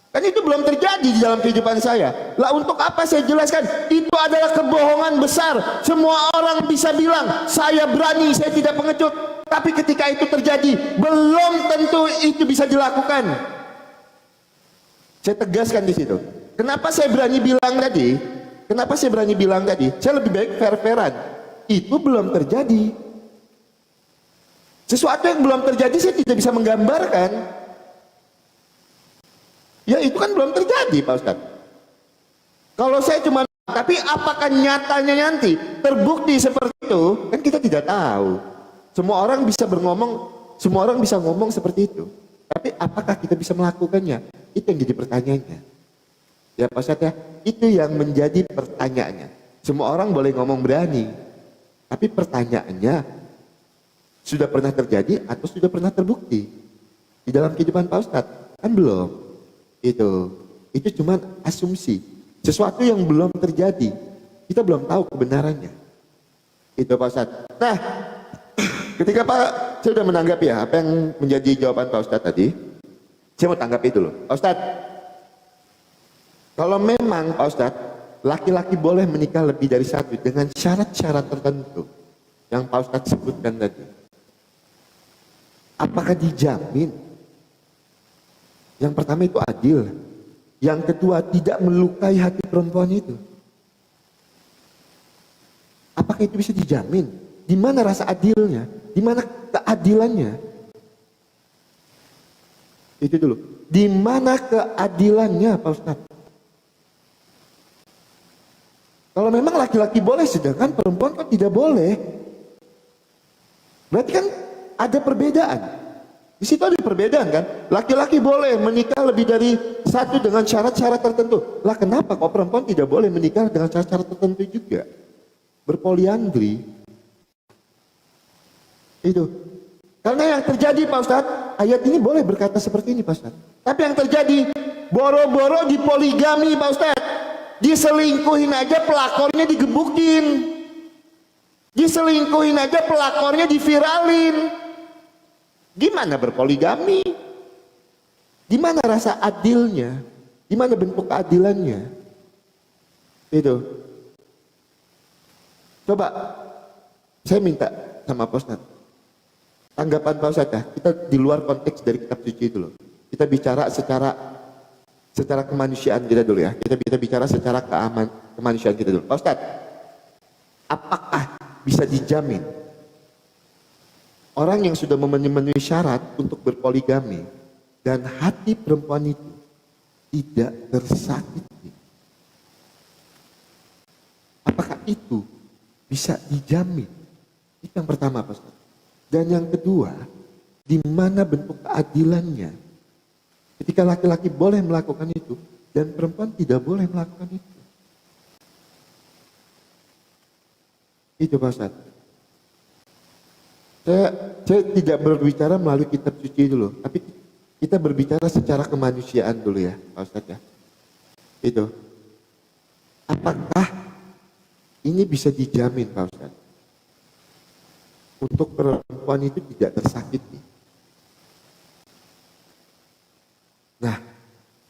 Kan itu belum terjadi di dalam kehidupan saya. Lah untuk apa saya jelaskan? Itu adalah kebohongan besar. Semua orang bisa bilang, saya berani, saya tidak pengecut. Tapi ketika itu terjadi, belum tentu itu bisa dilakukan. Saya tegaskan di situ. Kenapa saya berani bilang tadi? Kenapa saya berani bilang tadi? Saya lebih baik fair-fairan. Itu belum terjadi. Sesuatu yang belum terjadi saya tidak bisa menggambarkan. Ya itu kan belum terjadi Pak Ustadz. Kalau saya cuma, tapi apakah nyatanya nanti terbukti seperti itu? Kan kita tidak tahu. Semua orang bisa ngomong seperti itu. Tapi apakah kita bisa melakukannya? Itu yang jadi pertanyaannya. Ya Pak Ustadz ya, itu yang menjadi pertanyaannya. Semua orang boleh ngomong berani, tapi pertanyaannya, sudah pernah terjadi atau sudah pernah terbukti di dalam kehidupan Pak Ustadz? Kan belum. Itu cuma asumsi, sesuatu yang belum terjadi, kita belum tahu kebenarannya. Itu Pak Ustadz. Nah, ketika saya sudah menanggapi ya apa yang menjadi jawaban Pak Ustadz tadi, saya mau tanggapi dulu. Pak Ustadz, kalau memang Pak Ustadz, laki-laki boleh menikah lebih dari satu dengan syarat-syarat tertentu yang Pak Ustadz sebutkan tadi, apakah dijamin? Yang pertama itu adil, yang kedua tidak melukai hati perempuan itu. Apakah itu bisa dijamin? Di mana rasa adilnya? Di mana keadilannya? Itu dulu. Di mana keadilannya Pak Ustadz? Kalau memang laki-laki boleh, sedangkan perempuan kan tidak boleh, berarti kan ada perbedaan. Di situ ada perbedaan kan? Laki-laki boleh menikah lebih dari satu dengan syarat-syarat tertentu. Lah kenapa kok perempuan tidak boleh menikah dengan syarat-syarat tertentu juga? Berpoliandri. Itu. Karena yang terjadi Pak Ustadz, ayat ini boleh berkata seperti ini Pak Ustadz. Tapi yang terjadi, boro-boro dipoligami Pak Ustadz. Diselingkuhin aja pelakornya digebukin. Diselingkuhin aja pelakornya diviralin. Gimana berpoligami? Di mana rasa adilnya? Di mana bentuk keadilannya? Itu. Coba saya minta sama Pak Ustadz, tanggapan Pak Ustadz ya, kita di luar konteks dari kitab suci itu loh. Kita bicara secara kemanusiaan kita dulu ya. Kita bicara secara kemanusiaan kita dulu. Pak Ustadz, apakah bisa dijamin orang yang sudah memenuhi syarat untuk berpoligami dan hati perempuan itu tidak tersakiti? Apakah itu bisa dijamin? Itu yang pertama Pak Ustadz. Dan yang kedua, di mana bentuk keadilannya? Ketika laki-laki boleh melakukan itu dan perempuan tidak boleh melakukan itu. Itu Pak Ustadz. Saya tidak berbicara melalui kitab suci dulu, tapi kita berbicara secara kemanusiaan dulu ya Pak Ustadz ya. Itu. Apakah ini bisa dijamin Pak Ustadz? Untuk perempuan itu tidak tersakiti. Nah,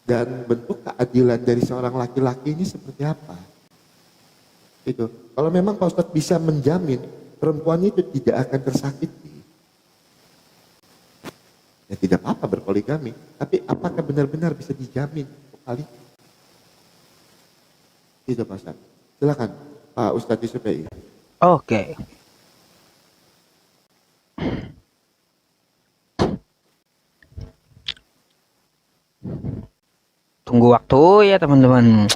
dan bentuk keadilan dari seorang laki-laki ini seperti apa? Itu. Kalau memang Pak Ustadz bisa menjamin perempuan itu tidak akan tersakiti, ya tidak apa-apa berpoligami. Tapi apakah benar-benar bisa dijamin kali? Itu Pak Ustadz. Silakan Pak Ustadz Yusuf ya. Oke. Tunggu waktu ya teman-teman.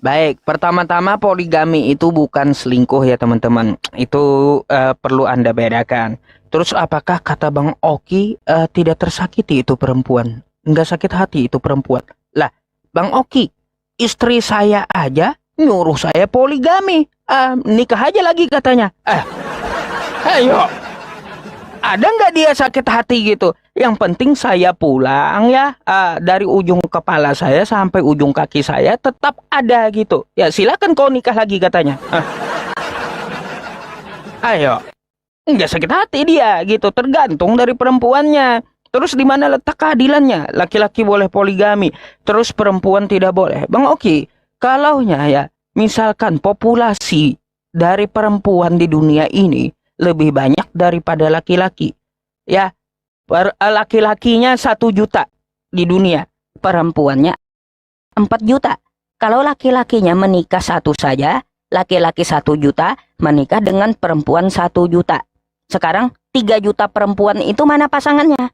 Baik, pertama-tama poligami itu bukan selingkuh ya teman-teman. Itu perlu Anda bedakan. Terus apakah kata Bang Oki tidak tersakiti itu perempuan? Enggak sakit hati itu perempuan? Lah, Bang Oki, istri saya aja nyuruh saya poligami. Nikah aja lagi katanya. Ayo. Ada nggak dia sakit hati gitu? Yang penting saya pulang ya, dari ujung kepala saya sampai ujung kaki saya tetap ada gitu. Ya silakan kau nikah lagi katanya. Ayo, nggak sakit hati dia gitu. Tergantung dari perempuannya. Terus di mana letak keadilannya? Laki-laki boleh poligami, terus perempuan tidak boleh. Bang Oki, kalaunya ya, misalkan populasi dari perempuan di dunia ini lebih banyak daripada laki-laki, ya. Laki-lakinya 1 juta di dunia, perempuannya 4 juta. Kalau laki-lakinya menikah satu saja, laki-laki 1 juta menikah dengan perempuan 1 juta. Sekarang 3 juta perempuan itu mana pasangannya?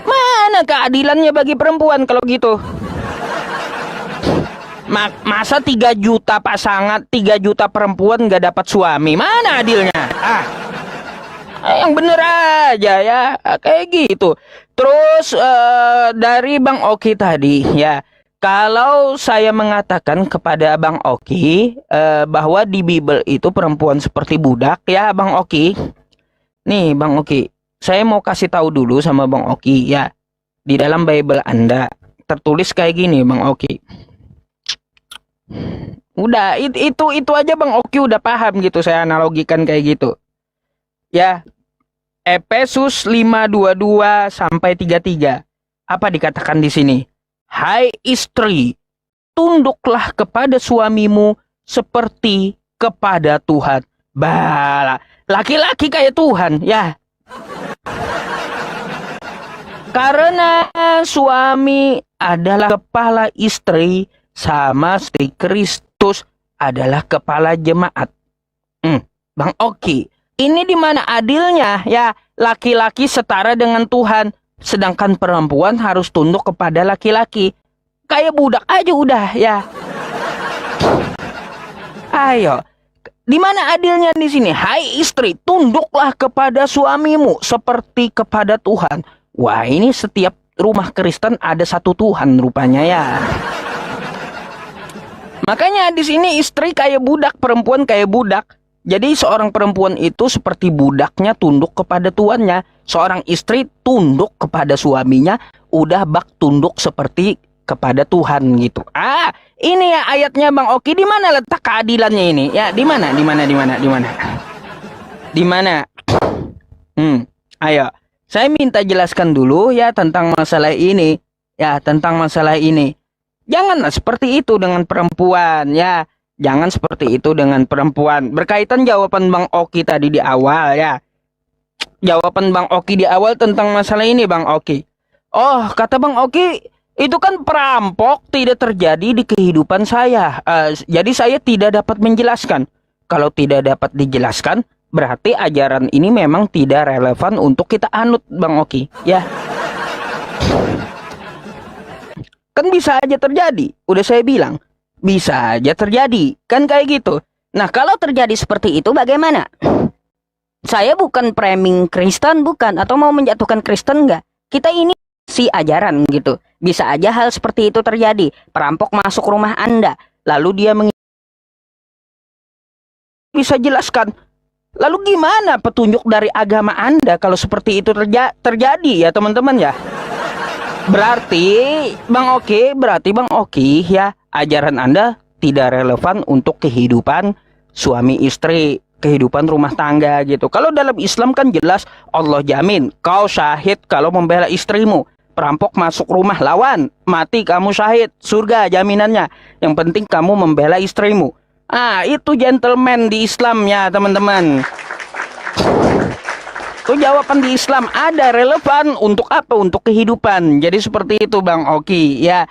Mana keadilannya bagi perempuan kalau gitu? Masa 3 juta pasangan, 3 juta perempuan nggak dapat suami? Mana adilnya? Yang bener aja ya, kayak gitu. Terus dari Bang Oki tadi ya, kalau saya mengatakan kepada Bang Oki bahwa di Bible itu perempuan seperti budak ya Bang Oki. Nih Bang Oki, saya mau kasih tahu dulu sama Bang Oki ya. Di dalam Bible Anda tertulis kayak gini Bang Oki. Udah itu aja Bang Oki udah paham gitu, saya analogikan kayak gitu. Ya, Efesus 5:22 sampai 33. Apa dikatakan di sini? Hai istri, tunduklah kepada suamimu seperti kepada Tuhan. Bala, laki-laki kayak Tuhan, ya. Karena suami adalah kepala istri, sama seperti Kristus adalah kepala jemaat. Bang Oki, ini di mana adilnya ya? Laki-laki setara dengan Tuhan, sedangkan perempuan harus tunduk kepada laki-laki. Kayak budak aja udah ya. Ayo, di mana adilnya di sini? Hai istri, tunduklah kepada suamimu seperti kepada Tuhan. Wah, ini setiap rumah Kristen ada satu Tuhan rupanya ya. Makanya di sini istri kayak budak, perempuan kayak budak. Jadi seorang perempuan itu seperti budaknya tunduk kepada tuannya. Seorang istri tunduk kepada suaminya, udah bak tunduk seperti kepada Tuhan gitu. Ini ya ayatnya Bang Oki, di mana letak keadilannya ini? Ya, di mana? Di mana? Di mana? Di mana? Di mana? Ayo, saya minta jelaskan dulu ya tentang masalah ini. Ya, tentang masalah ini. Janganlah seperti itu dengan perempuan ya. Jangan seperti itu dengan perempuan. Berkaitan jawaban Bang Oki tadi di awal ya. Jawaban Bang Oki di awal tentang masalah ini Bang Oki. Oh, kata Bang Oki, itu kan perampok tidak terjadi di kehidupan saya. Jadi saya tidak dapat menjelaskan. Kalau tidak dapat dijelaskan, berarti ajaran ini memang tidak relevan untuk kita anut Bang Oki. Ya. Kan bisa aja terjadi. Udah saya bilang. Bisa aja terjadi, kan kayak gitu. Nah, kalau terjadi seperti itu bagaimana? Saya bukan framing Kristen, bukan, atau mau menjatuhkan Kristen, enggak. Kita ini si ajaran gitu. Bisa aja hal seperti itu terjadi. Perampok masuk rumah Anda, lalu dia bisa jelaskan. Lalu gimana petunjuk dari agama Anda kalau seperti itu terjadi ya teman-teman ya? Berarti Bang Oki ya, ajaran Anda tidak relevan untuk kehidupan suami istri, kehidupan rumah tangga gitu. Kalau dalam Islam kan jelas Allah jamin, kau syahid kalau membela istrimu. Perampok masuk rumah lawan, mati kamu syahid, surga jaminannya. Yang penting kamu membela istrimu. Itu gentleman di Islam ya teman-teman. Itu jawaban di Islam, ada relevan untuk apa? Untuk kehidupan. Jadi seperti itu Bang Oki ya.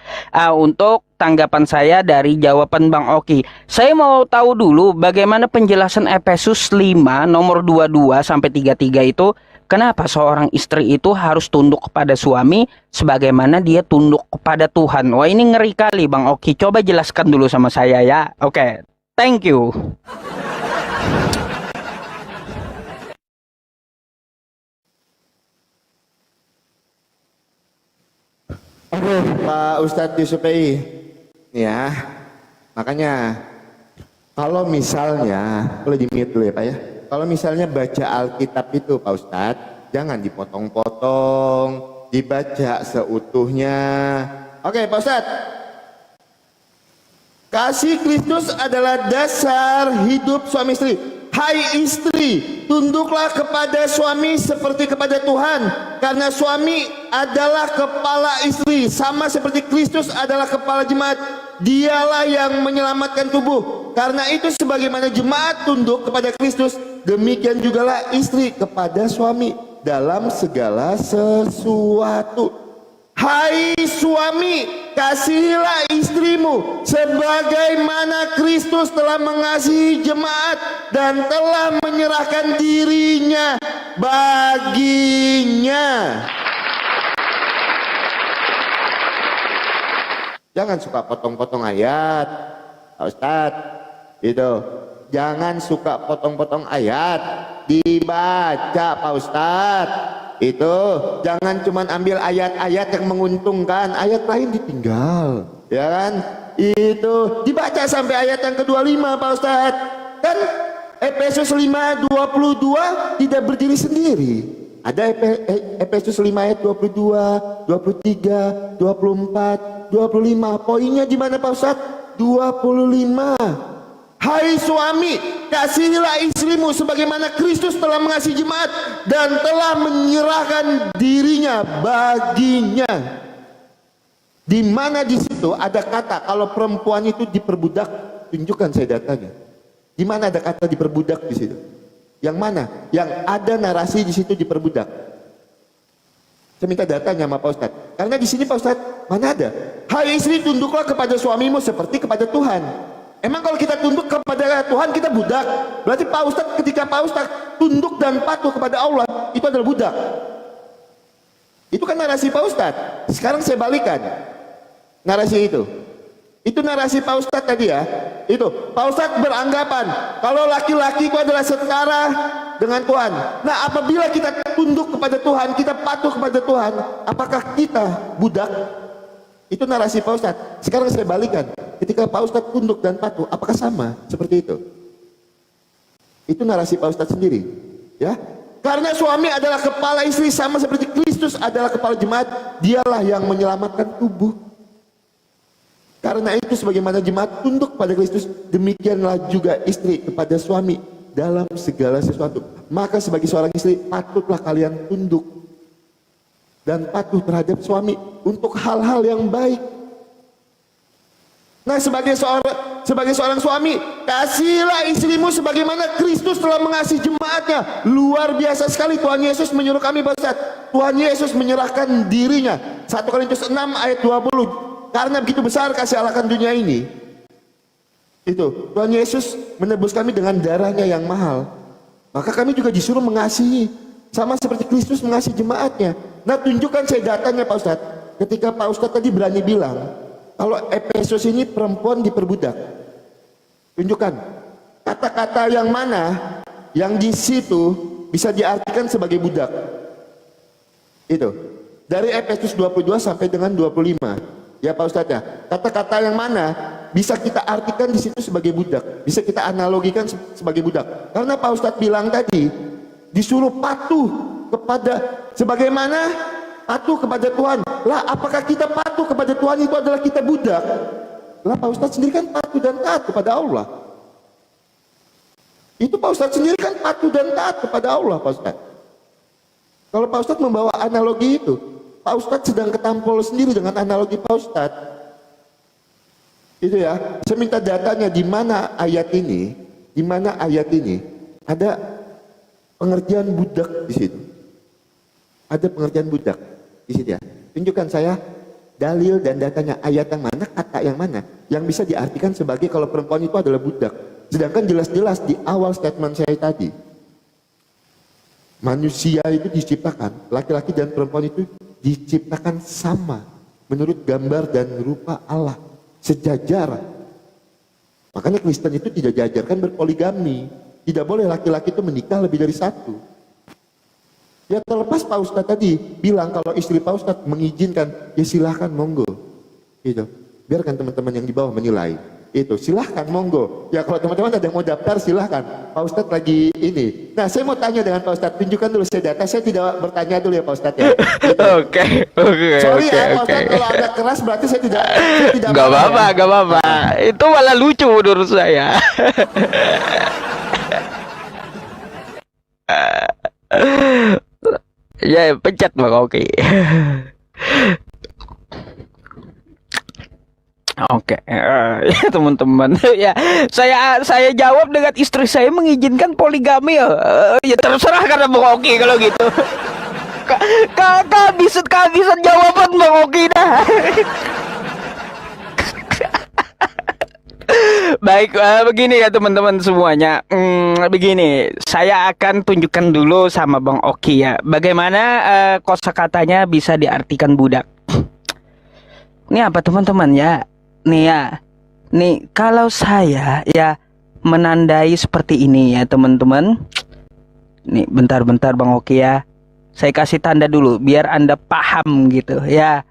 Untuk tanggapan saya dari jawaban Bang Oki. Saya mau tahu dulu bagaimana penjelasan Efesus 5 nomor 22 sampai 33 itu. Kenapa seorang istri itu harus tunduk kepada suami sebagaimana dia tunduk kepada Tuhan? Wah, ini ngeri kali Bang Oki. Coba jelaskan dulu sama saya ya. Oke. Thank you. Pak Ustadz Yusufi, ya, makanya kalau misalnya, boleh di-mute dulu ya Pak ya. Kalau misalnya baca Alkitab itu Pak Ustadz, jangan dipotong-potong, dibaca seutuhnya. Oke Pak Ustadz, kasih Kristus adalah dasar hidup suami istri. Hai istri, tunduklah kepada suami seperti kepada Tuhan, karena suami adalah kepala istri, sama seperti Kristus adalah kepala jemaat. Dialah yang menyelamatkan tubuh. Karena itu sebagaimana jemaat tunduk kepada Kristus, demikian jugalah istri kepada suami dalam segala sesuatu. Hai suami, kasihilah istrimu sebagaimana Kristus telah mengasihi jemaat dan telah menyerahkan dirinya baginya. Jangan suka potong-potong ayat, Pak Ustadz. Itu, jangan suka potong-potong ayat, dibaca Pak Ustadz. Itu jangan cuma ambil ayat-ayat yang menguntungkan, ayat lain ditinggal, ya kan? Itu dibaca sampai ayat yang ke-25 Pak Ustadz. Kan Efesus 5:22 tidak berdiri sendiri. Ada Efesus 5 ayat 22, 23, 24, 25. Poinnya di mana Pak Ustadz? 25. Hai suami, kasihilah istrimu sebagaimana Kristus telah mengasihi jemaat dan telah menyerahkan dirinya baginya. Di mana di situ ada kata kalau perempuan itu diperbudak? Tunjukkan saya datanya. Di mana ada kata diperbudak di situ? Yang mana? Yang ada narasi di situ diperbudak. Saya minta datanya sama Pak Ustadz. Karena di sini Pak Ustadz mana ada? Hai istri, tunduklah kepada suamimu seperti kepada Tuhan. Emang kalau kita tunduk kepada Tuhan kita budak? Berarti Pak Ustadz, ketika Pak Ustadz tunduk dan patuh kepada Allah, itu adalah budak. Itu kan narasi Pak Ustadz. Sekarang saya balikan narasi itu. Itu narasi Pak Ustadz tadi ya. Itu Pak Ustadz beranggapan kalau laki-laki itu adalah setara dengan Tuhan. Nah, apabila kita tunduk kepada Tuhan, kita patuh kepada Tuhan, apakah kita budak? Itu narasi Pak Ustadz. Sekarang saya balikan. Ketika Pak Ustadz tunduk dan patuh, apakah sama seperti itu? Itu narasi Pak Ustadz sendiri. Ya, karena suami adalah kepala istri sama seperti Kristus adalah kepala jemaat, dialah yang menyelamatkan tubuh. Karena itu sebagaimana jemaat tunduk pada Kristus, demikianlah juga istri kepada suami dalam segala sesuatu. Maka sebagai seorang istri patutlah kalian tunduk dan patuh terhadap suami untuk hal-hal yang baik. Nah, sebagai seorang suami, kasihilah istrimu sebagaimana Kristus telah mengasihi jemaatnya. Luar biasa sekali Tuhan Yesus menyuruh kami, Pak Ustaz. Tuhan Yesus menyerahkan dirinya. 1 Korintus 6 ayat 20. Karena begitu besar kasih Allah akan dunia ini. Itu, Tuhan Yesus menebus kami dengan darahnya yang mahal. Maka kami juga disuruh mengasihi. Sama seperti Kristus mengasihi jemaatnya. Nah, tunjukkan saya datanya, Pak Ustaz. Ketika Pak Ustaz tadi berani bilang, kalau Efesus ini perempuan diperbudak. Tunjukkan kata-kata yang mana yang di situ bisa diartikan sebagai budak. Itu. Dari Efesus 22 sampai dengan 25. Ya Pak Ustadz ya. Kata-kata yang mana bisa kita artikan di situ sebagai budak. Bisa kita analogikan sebagai budak. Karena Pak Ustadz bilang tadi disuruh patuh kepada sebagaimana patuh kepada Tuhan. Lah, apakah kita patuh kepada Tuhan itu adalah kita budak? Lah, Pak Ustadz sendiri kan patuh dan taat kepada Allah. Itu Pak Ustadz sendiri kan patuh dan taat kepada Allah, Pak Ustadz. Kalau Pak Ustadz membawa analogi itu, Pak Ustadz sedang ketampol sendiri dengan analogi Pak Ustadz. Itu ya. Saya minta datanya di mana ayat ini ada pengertian budak di situ. Ada pengertian budak di situ ya. Tunjukkan saya dalil dan datanya, ayat yang mana, kata yang mana yang bisa diartikan sebagai kalau perempuan itu adalah budak. Sedangkan jelas-jelas di awal statement saya tadi, manusia itu diciptakan, laki-laki dan perempuan itu diciptakan sama menurut gambar dan rupa Allah, sejajar. Makanya Kristen itu tidak diajarkan berpoligami. Tidak boleh laki-laki itu menikah lebih dari satu. Ya, terlepas Pak Ustadz tadi bilang kalau istri Pak Ustadz mengizinkan, ya silahkan monggo. Gitu. Biarkan teman-teman yang di bawah menilai. Itu silahkan monggo. Ya kalau teman-teman ada yang mau daftar silahkan. Pak Ustadz lagi ini. Nah, saya mau tanya dengan Pak Ustadz. Tunjukkan dulu saya data. Saya tidak bertanya dulu ya Pak Ustadz ya. Gitu. Oke. Sorry ya Pak Ustadz, kalau ada keras berarti saya tidak Gak apa-apa, ya. Gak apa-apa. Itu malah lucu menurut saya. Ya, pencet Bang Oki. Oke, ya teman-teman, ya saya jawab dengan istri saya mengizinkan poligami ya, ya terserah karena Bang Oki kalau gitu. Kehabisan jawaban Bang Oki dah. Baik, begini ya teman-teman semuanya. Begini, saya akan tunjukkan dulu sama Bang Oki ya, bagaimana kosakatanya bisa diartikan budak. Ini apa teman-teman ya? Nih ya, nih kalau saya ya menandai seperti ini ya teman-teman. Nih bentar-bentar Bang Oki ya, saya kasih tanda dulu biar Anda paham gitu ya.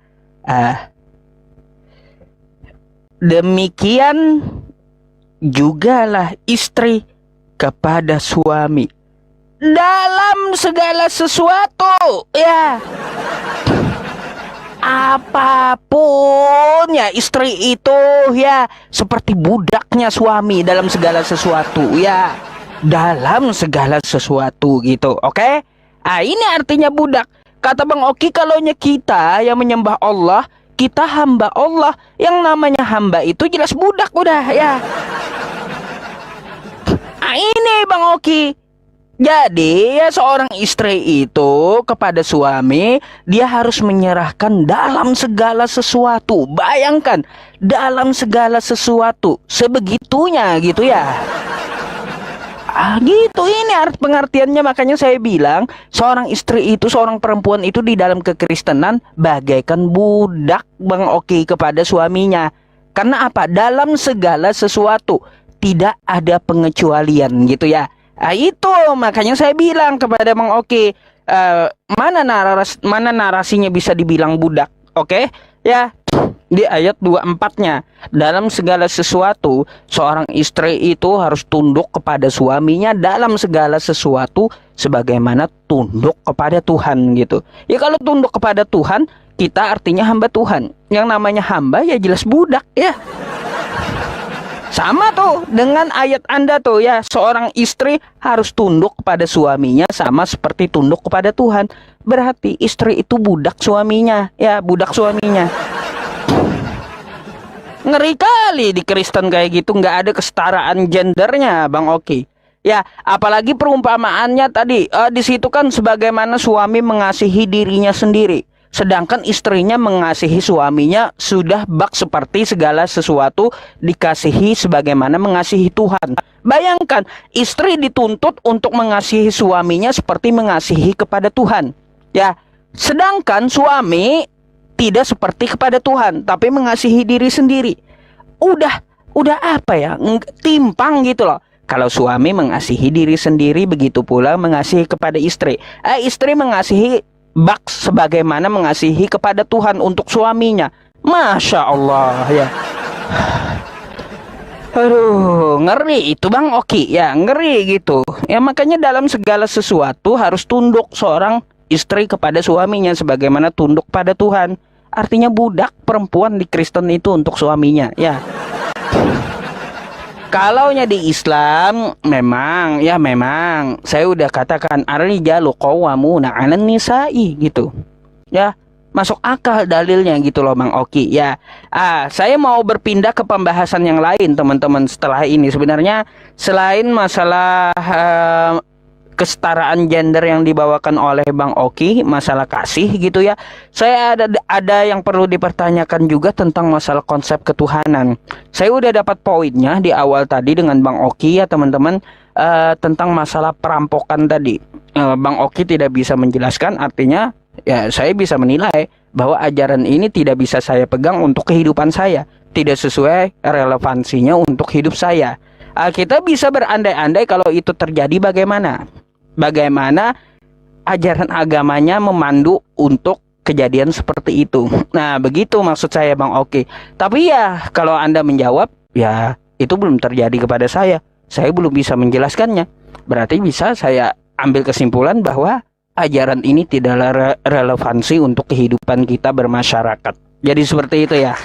Demikian jugalah istri kepada suami dalam segala sesuatu ya. Apapun ya istri itu ya seperti budaknya suami dalam segala sesuatu ya. Dalam segala sesuatu gitu. Oke? Ah, ini artinya budak. Kata Bang Oki, kalau kita yang menyembah Allah, kita hamba Allah. Yang namanya hamba itu jelas budak udah ya. Ah, ini Bang Oki. Jadi ya seorang istri itu kepada suami, dia harus menyerahkan dalam segala sesuatu. Bayangkan, dalam segala sesuatu. Sebegitunya gitu ya. Gitu ini pengertiannya. Makanya saya bilang seorang istri itu, seorang perempuan itu di dalam kekristenan bagaikan budak Bang Oki kepada suaminya. Karena apa? Dalam segala sesuatu tidak ada pengecualian gitu ya. Itu makanya saya bilang kepada Bang Oki, mana narasinya bisa dibilang budak. Oke ya. Di ayat 24-nya, dalam segala sesuatu seorang istri itu harus tunduk kepada suaminya dalam segala sesuatu sebagaimana tunduk kepada Tuhan gitu. Ya kalau tunduk kepada Tuhan, kita artinya hamba Tuhan. Yang namanya hamba ya jelas budak ya. Sama tuh dengan ayat Anda tuh ya, seorang istri harus tunduk kepada suaminya sama seperti tunduk kepada Tuhan. Berarti istri itu budak suaminya, ya budak suaminya. Ngeri kali di Kristen kayak gitu, nggak ada kesetaraan gendernya, Bang Oki. Ya, apalagi perumpamaannya tadi, di situ kan sebagaimana suami mengasihi dirinya sendiri. Sedangkan istrinya mengasihi suaminya sudah bak seperti segala sesuatu dikasihi sebagaimana mengasihi Tuhan. Bayangkan, istri dituntut untuk mengasihi suaminya seperti mengasihi kepada Tuhan. Ya, sedangkan suami tidak seperti kepada Tuhan, tapi mengasihi diri sendiri. Udah apa ya? Timpang gitu loh. Kalau suami mengasihi diri sendiri, begitu pula mengasihi kepada istri. Istri mengasihi bak sebagaimana mengasihi kepada Tuhan untuk suaminya. Masya Allah ya. Aduh, ngeri itu Bang Oki ya, ngeri gitu. Ya makanya dalam segala sesuatu harus tunduk seorang istri kepada suaminya sebagaimana tunduk pada Tuhan. Artinya budak perempuan di Kristen itu untuk suaminya ya. Kalaunya di Islam memang saya udah katakan ar-rijalu qawwamuna 'alan nisa'i gitu. Ya, masuk akal dalilnya gitu loh Bang Oki ya. Saya mau berpindah ke pembahasan yang lain teman-teman setelah ini. Sebenarnya selain masalah kesetaraan gender yang dibawakan oleh Bang Oki, masalah kasih gitu ya. Saya ada yang perlu dipertanyakan juga tentang masalah konsep ketuhanan. Saya udah dapat poinnya di awal tadi dengan Bang Oki ya teman-teman, tentang masalah perampokan tadi. Bang Oki tidak bisa menjelaskan, artinya ya saya bisa menilai bahwa ajaran ini tidak bisa saya pegang untuk kehidupan saya, tidak sesuai relevansinya untuk hidup saya. Kita bisa berandai-andai kalau itu terjadi bagaimana ajaran agamanya memandu untuk kejadian seperti itu. Nah, begitu maksud saya Bang Oki. Tapi ya kalau Anda menjawab, ya itu belum terjadi kepada saya. Saya belum bisa menjelaskannya. Berarti bisa saya ambil kesimpulan bahwa ajaran ini tidaklah relevansi untuk kehidupan kita bermasyarakat. Jadi seperti itu ya.